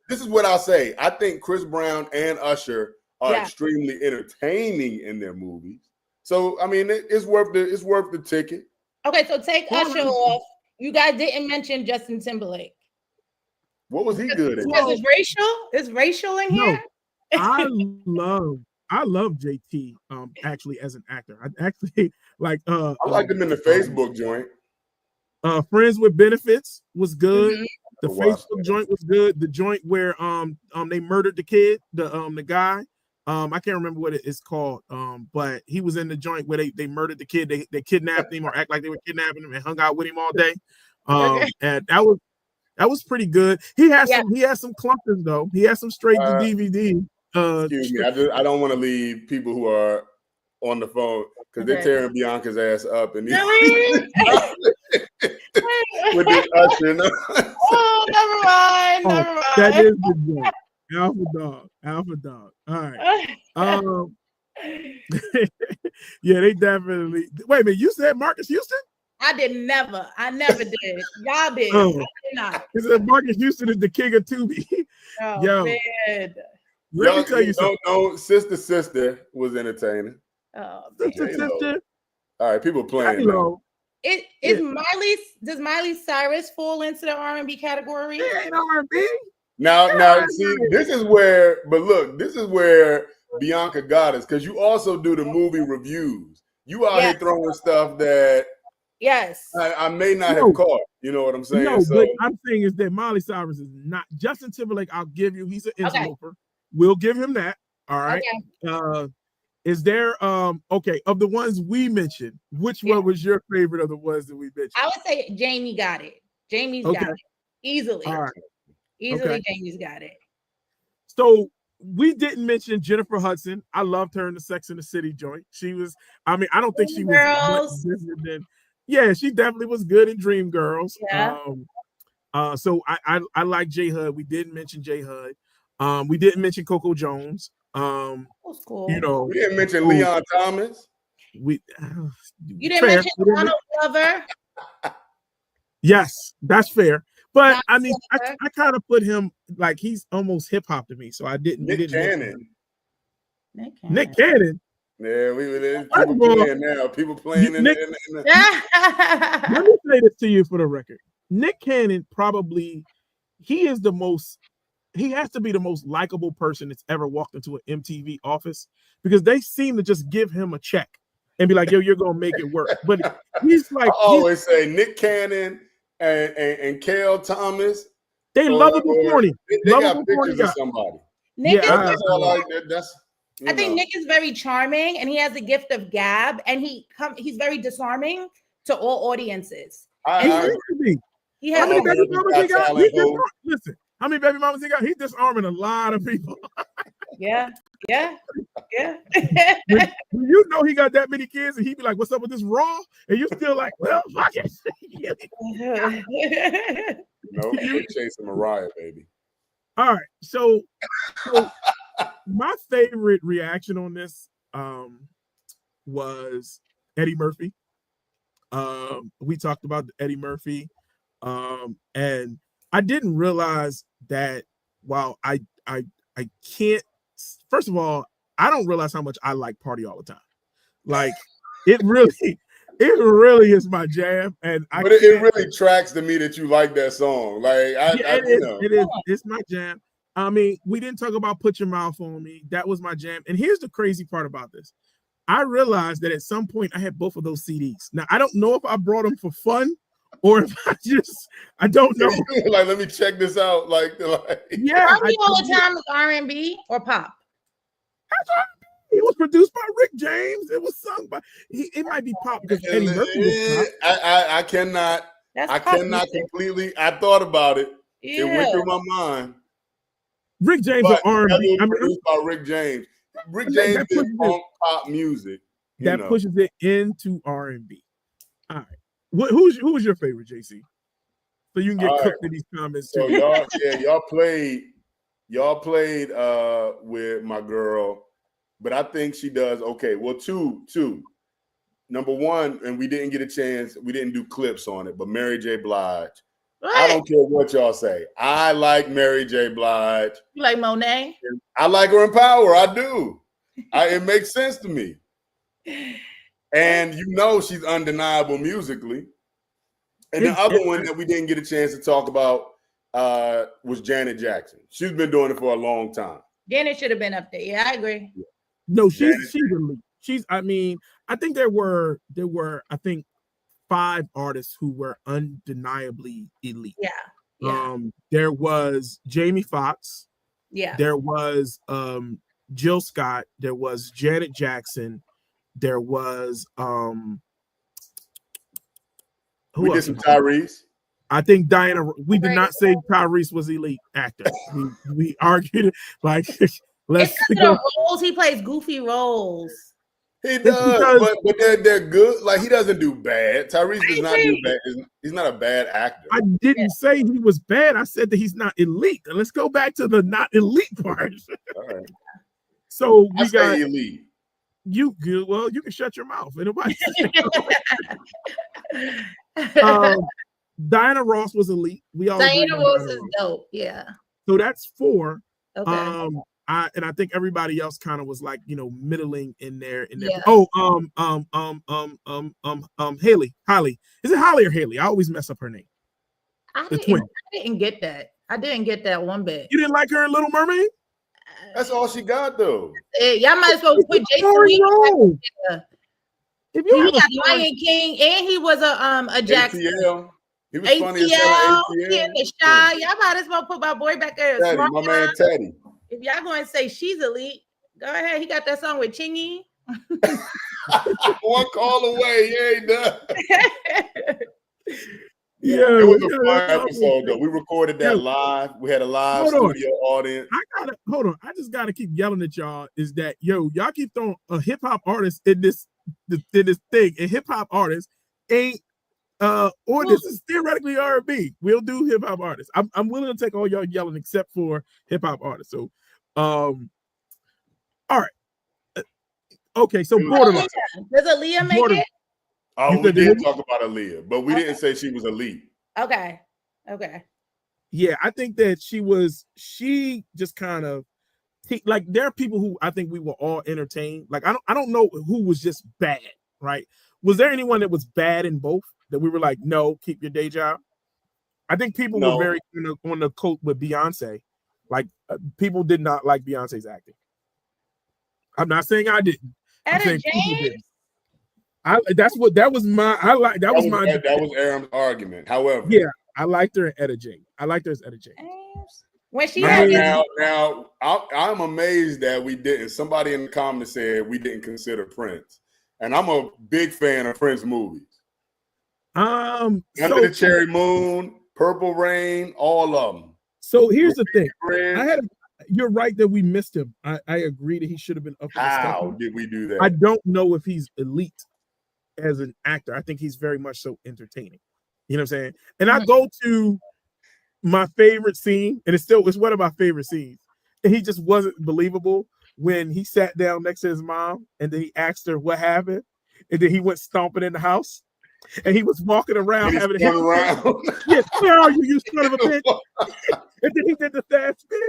this is what I'll say. I think Chris Brown and Usher are extremely entertaining in their movies. So I mean, it's worth the ticket. Okay, so take Usher off. You guys didn't mention Justin Timberlake. What was he good at? Because it's racial in here. I love JT actually as an actor. I actually like I liked him in the Facebook joint. Friends with Benefits was good. Mm-hmm. The Facebook joint was good. The joint where they murdered the kid, the guy. I can't remember what it is called. But he was in the joint where they murdered the kid. They kidnapped him or act like they were kidnapping him and hung out with him all day. And that was pretty good. He had some clunkers though. He had some straight to DVD. Excuse me, I don't want to leave people who are on the phone because they're tearing Bianca's ass up and with this Usher. Oh, never mind. That is the joke. Alpha dog. All right. Yeah, they definitely. Wait a minute, you said Marcus Houston? I never did. Y'all did. I did not. He said Marcus Houston is the king of Tubi. Oh, yo. Man. Let me tell you something. No, Sister was entertaining. Oh, Sister. All right, people playing. Does Miley Cyrus fall into the R&B category? It ain't R&B. Now, see, this is where Bianca got us because you also do the movie reviews. You out here throwing stuff that I may not have caught. You know what I'm saying? No, but I'm saying is that Miley Cyrus is not Justin Timberlake. I'll give you. He's an interloper. We'll give him that. All right. Okay. Is there of the ones we mentioned, which one was your favorite of the ones that we mentioned? I would say Jamie got it. Jamie's got it easily. All right. Easily, Jamie's got it. So we didn't mention Jennifer Hudson. I loved her in the Sex and the City joint. She was. I mean, I don't think she was much different than. Yeah, she definitely was good in Dreamgirls. Yeah. So I like J Hud. We didn't mention J Hud. We didn't mention Coco Jones. Cool. We didn't mention Leon Thomas. You didn't mention Donald Glover. Yes, that's fair. But I mean, I kind of put him like he's almost hip hop to me, so I didn't. Nick Cannon. Nick Cannon. Yeah, people playing now. People playing in the... Let me say this to you for the record. Nick Cannon he has to be the most likable person that's ever walked into an MTV office because they seem to just give him a check and be like, yo, you're gonna make it work. But he's like, I always say Nick Cannon and Kale Thomas. They lovable corny. They got pictures of somebody. I think Nick is very charming and he has the gift of gab and he's very disarming to all audiences. He has how many baby mamas he got? Listen, how many baby mamas he got? He's disarming a lot of people. Yeah. when you know he got that many kids and he be like, what's up with this raw? And you still like, well, fuck it. No, we're chasing Mariah, baby. All right. So my favorite reaction on this was Eddie Murphy. We talked about Eddie Murphy. And I didn't realize that while I can't, first of all, I don't realize how much I like Party All the Time. Like it really is my jam. And it really tracks to me that you like that song. Like it's my jam. I mean, we didn't talk about Put Your Mouth on Me. That was my jam. And here's the crazy part about this. I realized that at some point I had both of those CDs. Now, I don't know if I brought them for fun or if I don't know. Like, let me check this out. Yeah. Party All the Time is R&B or pop? That's It was produced by Rick James. It was sung by. It might be pop because Eddie Murphy was pop. I cannot. I cannot completely. I thought about it. Yeah. It went through my mind. Rick James or R&B. Produced by Rick James. Rick James is on pop music. That pushes it into R&B. All right. Who's your favorite, JC? So you can get cooked in these comments too. So y'all played with my girl, but I think she does okay. Well, two. Number one, and we didn't get a chance, we didn't do clips on it, but Mary J. Blige. What? I don't care what y'all say. I like Mary J. Blige. You like Monet? I like her in Power. I do. It makes sense to me. And she's undeniable musically. And the other one that we didn't get a chance to talk about was Janet Jackson. She's been doing it for a long time. Janet should have been up there. Yeah, I agree. No, she's elite. I think there were 5 artists who were undeniably elite. Yeah. There was Jamie Foxx. Yeah. There was Jill Scott. There was Janet Jackson. There was we did some Tyrese. I think Diana. We did not say Tyrese was elite actor. we argued like let's go. Roles he plays goofy roles. He does, but they're good. Like he doesn't do bad. Tyrese does not do bad. He's not a bad actor. I didn't say he was bad. I said that he's not elite. And let's go back to the not elite part. All right. So we got elite. You can shut your mouth. Diana Ross was elite. Diana Ross is dope. Yeah. So that's 4. Okay. I think everybody else kind of was like, middling in there. Yeah. Oh, Haley. Is it Holly or Haley? I always mess up her name. I didn't get that. I didn't get that one bit. You didn't like her in Little Mermaid? That's all she got, though. Y'all might as well put Jason. If you got Lion King, and he was a Jackson. ATL. He was funny as hell. He in the Shy. Y'all might as well put my boy back there. Teddy, my man Teddy. If y'all going to say she's elite, go ahead. He got that song with Chingy. One call away. He ain't done. Yeah, it was a fun episode though. We recorded that live. We had a live studio audience. Hold on. I just gotta keep yelling at y'all. Is that y'all keep throwing a hip hop artist in this thing, and hip hop artists ain't or this is theoretically R&B. We'll do hip hop artists. I'm willing to take all y'all yelling except for hip hop artists. So, all right. Okay, so borderline. Does Aaliyah make it? Oh, we did talk about Aaliyah, but we didn't say she was elite. Okay. Yeah, I think that she just kind of like there are people who I think we were all entertained. Like I don't know who was just bad, right? Was there anyone that was bad in both that we were like, no, keep your day job? I think people were very on the coat with Beyonce. Like people did not like Beyonce's acting. I'm not saying I didn't. I'm saying people didn't. That was Aaron's argument. However, yeah, I liked her in Etta James. I liked her as Etta James. When she now, I'm amazed that we didn't. Somebody in the comments said we didn't consider Prince, and I'm a big fan of Prince movies. Under the Cherry Moon, Purple Rain, all of them. So here's the thing. You're right that we missed him. I agree that he should have been up. How did we do that? I don't know if he's elite as an actor. I think he's very much so entertaining. You know what I'm saying? And I go to my favorite scene, and it's one of my favorite scenes. And he just wasn't believable when he sat down next to his mom, and then he asked her what happened, and then he went stomping in the house, and he was walking around having a around. Yes, where are you, you son of a bitch? And then he did the fast spin,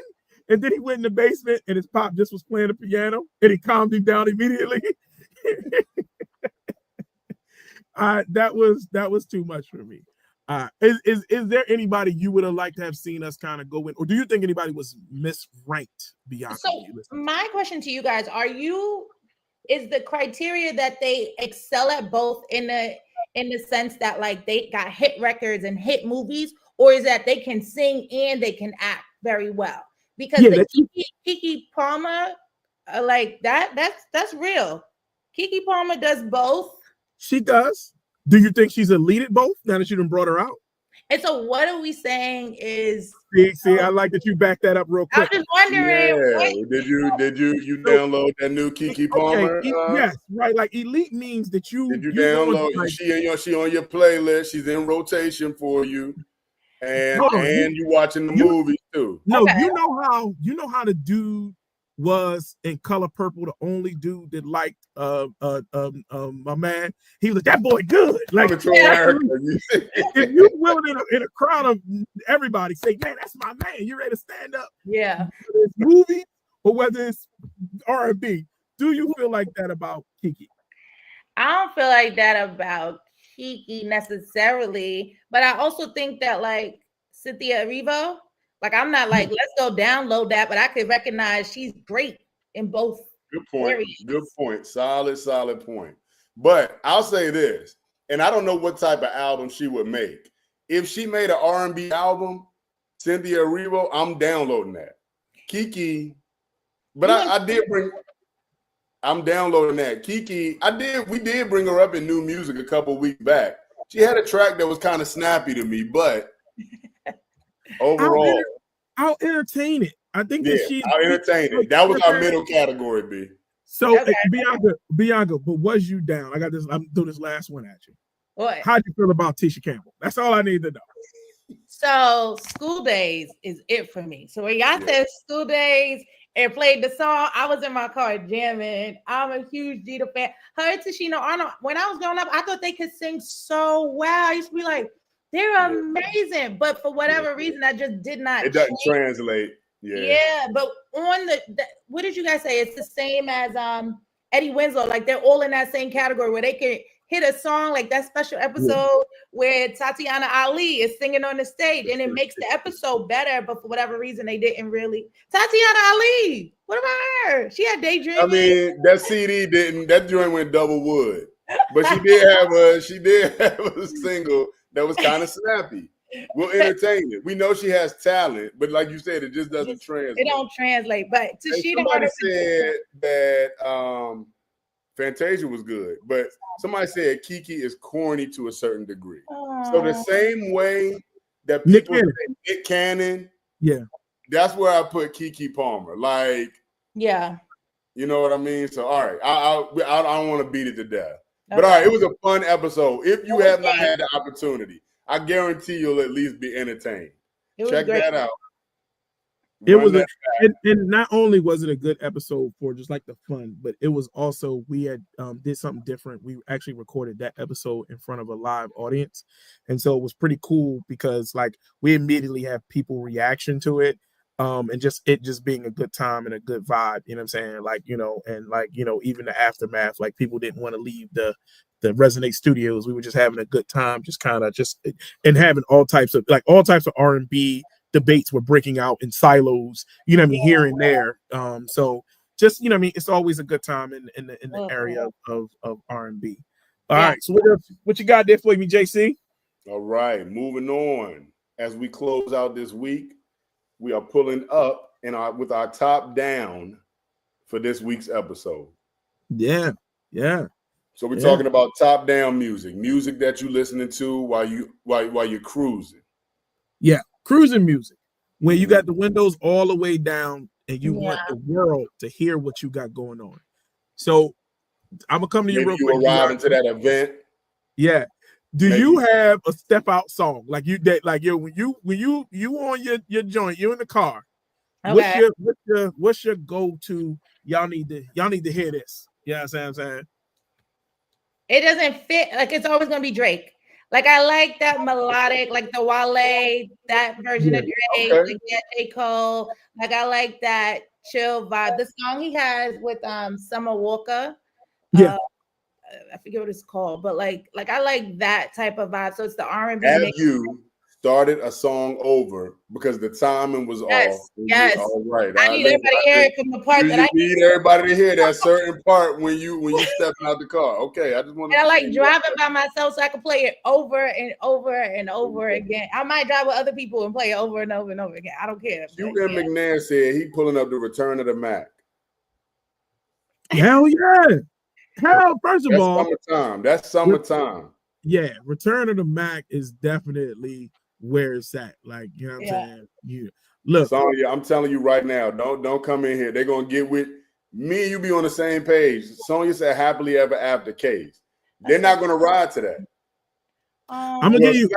and then he went in the basement, and his pop just was playing the piano, and he calmed him down immediately. That was too much for me. Is there anybody you would have liked to have seen us kind of go in, or do you think anybody was misranked beyond? So my question to you guys: is the criteria that they excel at both in the sense that like they got hit records and hit movies, or is that they can sing and they can act very well? Because Keke Palmer like that's real. Keke Palmer does both. She does. Do you think she's elite at both now that you done brought her out? And so what are we saying is see, I like that you back that up real quick. I'm just wondering. Did you download that new Keke Palmer? Yes, right. Like elite means that you download. She on your playlist. She's in rotation for you, and you watching the movie too. No, okay. you know how the dude was in Color Purple, the only dude that liked my man. He was that boy good. Like if you willing in a crowd of everybody say, man, that's my man. You ready to stand up? Yeah. Whether it's movie or whether it's R&B. Do you feel like that about Keke? I don't feel like that about Keke necessarily, but I also think that like Cynthia Erivo, like I'm not like let's go download that, but I could recognize she's great in both. Good point. Areas. Good point. Solid point. But I'll say this, and I don't know what type of album she would make. If she made an R&B album, Cynthia Erivo, I'm downloading that. Keke, but I'm downloading that. Keke, we did bring her up in new music a couple weeks back. She had a track that was kind of snappy to me, but overall, I'll entertain it. I think I'll entertain it. That was our middle category, B. So Bianca, but was you down? I got this. I'm doing this last one at you. What? How'd you feel about Tisha Campbell? That's all I need to know. So School Days is it for me. So when y'all said School Days and played the song, I was in my car jamming. I'm a huge Jeter fan. Her and Tashina Arnold, when I was growing up, I thought they could sing so well. I used to be like, they're amazing. But for whatever reason, I just did not. It doesn't translate. Yeah, but on the what did you guys say? It's the same as Eddie Winslow. Like they're all in that same category where they can hit a song like that special episode where Tatiana Ali is singing on the stage and it makes the episode better, but for whatever reason they didn't really. Tatiana Ali, what about her? She had Daydreaming. I mean, that CD that joint went double wood, but she did have a single that was kind of snappy. We'll entertain it. We know she has talent, but like you said, it just doesn't translate. It don't translate. But somebody said that Fantasia was good, but somebody said Keke is corny to a certain degree. So the same way that people say Nick Cannon, that's where I put Keke Palmer. Like, you know what I mean. So all right, I don't want to beat it to death, but all right, it was a fun episode. If you have not had the opportunity, I guarantee you'll at least be entertained. Check that out. It was and not only was it a good episode for just like the fun, but it was also we had did something different. We actually recorded that episode in front of a live audience, and so it was pretty cool because like we immediately have people reaction to it, and just being a good time and a good vibe. You know what I'm saying? Like and like even the aftermath, like people didn't want to leave the Resonate Studios. We were just having a good time, and having all types of R&B debates were breaking out in silos, here and there. So just it's always a good time in the area of R&B. All right, so what you got there for me, JC? All right, moving on. As we close out this week, we are pulling up with our top down for this week's episode. Yeah. So we're talking about top down music that you're listening to while you're cruising. Yeah, cruising music. When you got the windows all the way down and you want the world to hear what you got going on. So I'm gonna come to you real quick. You arrive into that event. Yeah. Do you have a step out song when you on your joint, you're in the car? Okay. What's your go-to? Y'all need to hear this. You know what I'm saying? It doesn't fit. Like it's always gonna be Drake. Like I like that melodic, like the Wale, that version of Drake, like J. Cole. Like I like that chill vibe. The song he has with Summer Walker. I forget what it's called, but like I like that type of vibe. So it's the R&B. Have you started a song over because the timing was off? Yes. All right. I need everybody to hear it from the part that I need everybody to hear that certain part when you stepping out the car. Okay, I just want to. I like driving by myself so I can play it over and over and over again. I might drive with other people and play it over and over and over again. I don't care. McNair said he pulling up the Return of the Mac. Hell yeah. Hell, first of all, summertime. That's summertime. Yeah, Return of the Mac is definitely where it's at. Like, you know what I'm saying? You look. Sonya, I'm telling you right now, don't come in here. They're gonna get with me and you be on the same page. Sonya said happily ever after case. They're not gonna ride to that. I'm gonna give you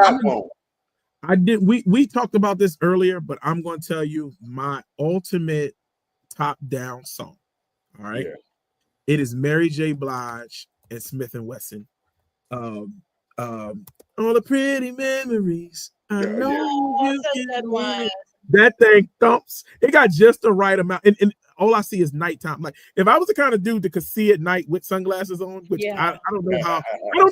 we talked about this earlier, but I'm gonna tell you my ultimate top-down song. All right. Yeah. It is Mary J. Blige and Smith and Wesson. All the pretty memories. I know you can. That thing thumps. It got just the right amount, and all I see is nighttime. Like if I was the kind of dude that could see at night with sunglasses on, which I don't know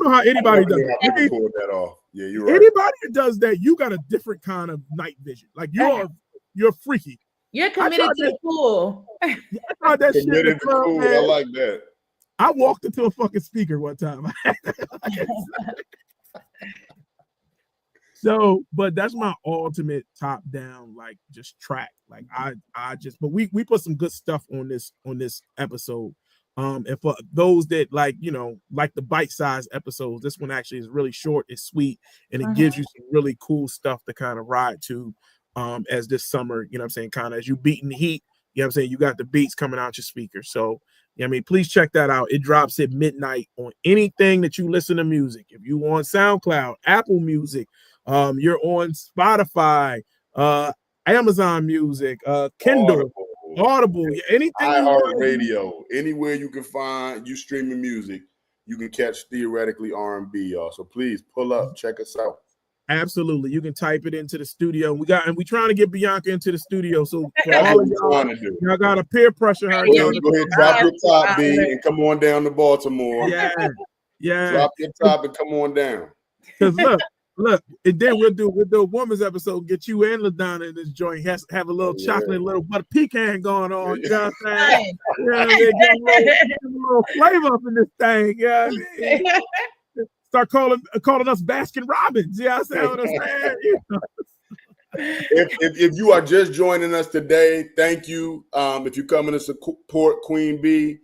how anybody does that. Pull that off. Yeah, you're right. Anybody that does that, you got a different kind of night vision. Like you're freaky. You're committed to the pool. I tried that shit. To cool. I like that. I walked into a fucking speaker one time. So, but that's my ultimate top down, like just track. Like but we put some good stuff on this episode. And for those that like the bite-sized episodes, this one actually is really short, it's sweet, and it gives you some really cool stuff to kind of ride to as this summer, you know what I'm saying, kind of as you beating the heat, you know what I'm saying, you got the beats coming out your speakers. So please check that out. It drops at midnight on anything that you listen to music. If you on SoundCloud, Apple Music, you're on Spotify, Amazon Music, Kindle, Audible, anything. iHeartRadio, anywhere you can find you streaming music, you can catch Theoretically R&B, y'all. So please pull up, check us out. Absolutely, you can type it into the studio. We trying to get Bianca into the studio. So for all of y'all got to peer pressure her. Go ahead, drop your top, B, and come on down to Baltimore. Yeah. Drop your top and come on down. Because look, and then we'll do a woman's episode. Get you and LaDonna in this joint. Have a little chocolate, a little butter pecan going on. You know what I'm saying? Get a little flavor up in this thing. Yeah. Start calling us Baskin Robbins. Yeah, you know what I'm saying? If you are just joining us today, thank you. If you're coming to support Queen B,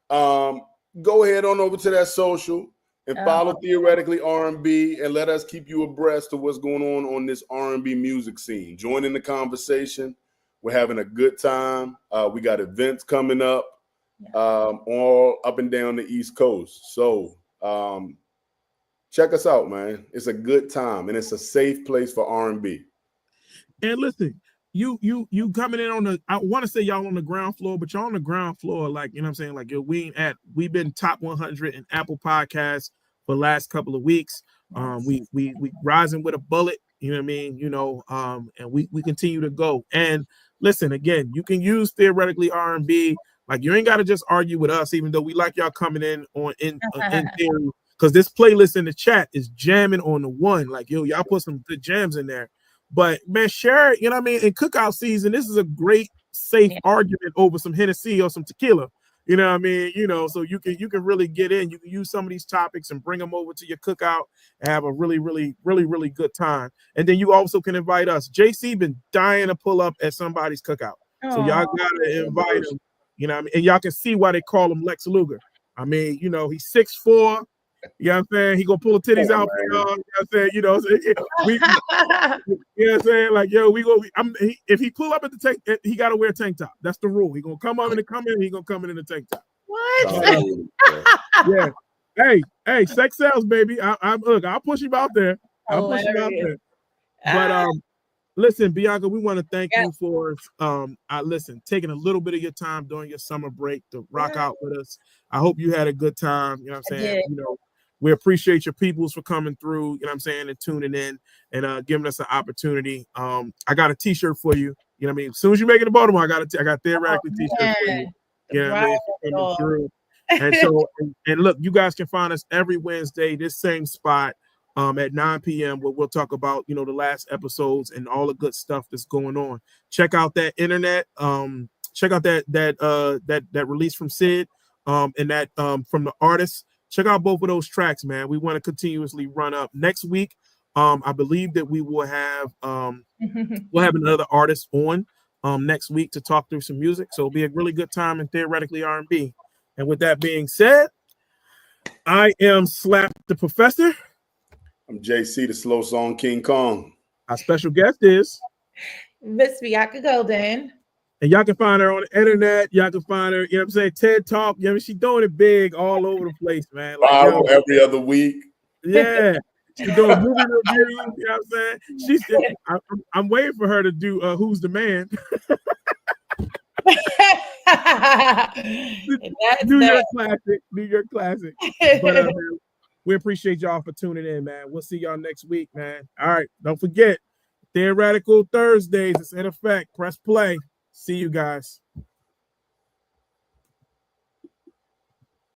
go ahead on over to that social and follow Theoretically R&B and let us keep you abreast of what's going on this R&B music scene. Join in the conversation. We're having a good time. We got events coming up all up and down the East Coast. So check us out, man. It's a good time and it's a safe place for R&B. And listen, you coming in on the, I want to say y'all on the ground floor, but y'all on the ground floor, like, you know what I'm saying? Like we've been top 100 in Apple Podcasts for the last couple of weeks. We rising with a bullet, you know what I mean? And we continue to go. And listen, again, you can use Theoretically R&B. Like you ain't got to just argue with us, even though we like y'all coming in in theory. Because this playlist in the chat is jamming on the one. Like, y'all put some good jams in there. But, man, share it, you know what I mean? In cookout season, this is a great, safe argument over some Hennessy or some tequila. You know what I mean? So you can really get in. You can use some of these topics and bring them over to your cookout and have a really, really, really, really good time. And then you also can invite us. JC been dying to pull up at somebody's cookout. So y'all got to invite him. You know what I mean? And y'all can see why they call him Lex Luger. I mean, he's 6'4". You know what I'm saying? He gonna pull the titties out for y'all. You know what I'm saying? You know what I'm saying? Like, if he pull up at the tank, he gotta wear a tank top. That's the rule. He gonna come up and come in. He gonna come in the tank top. What? Yeah. Hey, sex sells, baby. I'll push him out there. But listen, Bianca, we want to thank you for taking a little bit of your time during your summer break to rock out with us. I hope you had a good time. You know what I'm saying? We appreciate your peoples for coming through, you know what I'm saying, and tuning in and giving us an opportunity. I got a t-shirt for you. You know what I mean? As soon as you make it to Baltimore, I got Theoretically t-shirt for you. You know what I mean? Coming through. And so, and look, you guys can find us every Wednesday, this same spot at 9 p.m. where we'll talk about, the last episodes and all the good stuff that's going on. Check out that internet. Check out that release from Sid and that from the artists. Check out both of those tracks, man. We want to continuously run up. Next week, I believe that we will have another artist on next week to talk through some music. So it'll be a really good time in Theoretically R&B. And with that being said, I am Slap the Professor. I'm JC, the Slow Song King Kong. Our special guest is Miss Bianca Golden. And y'all can find her on the internet. Y'all can find her, you know what I'm saying, TED Talk. You know, she's doing it big all over the place, man. Like, viral every other week. Yeah. She's doing movie reviews, you know what I'm saying? I'm waiting for her to do Who's the Man? New York classic. But man, we appreciate y'all for tuning in, man. We'll see y'all next week, man. All right, don't forget, Theoretical Thursdays is in effect. Press play. See you guys.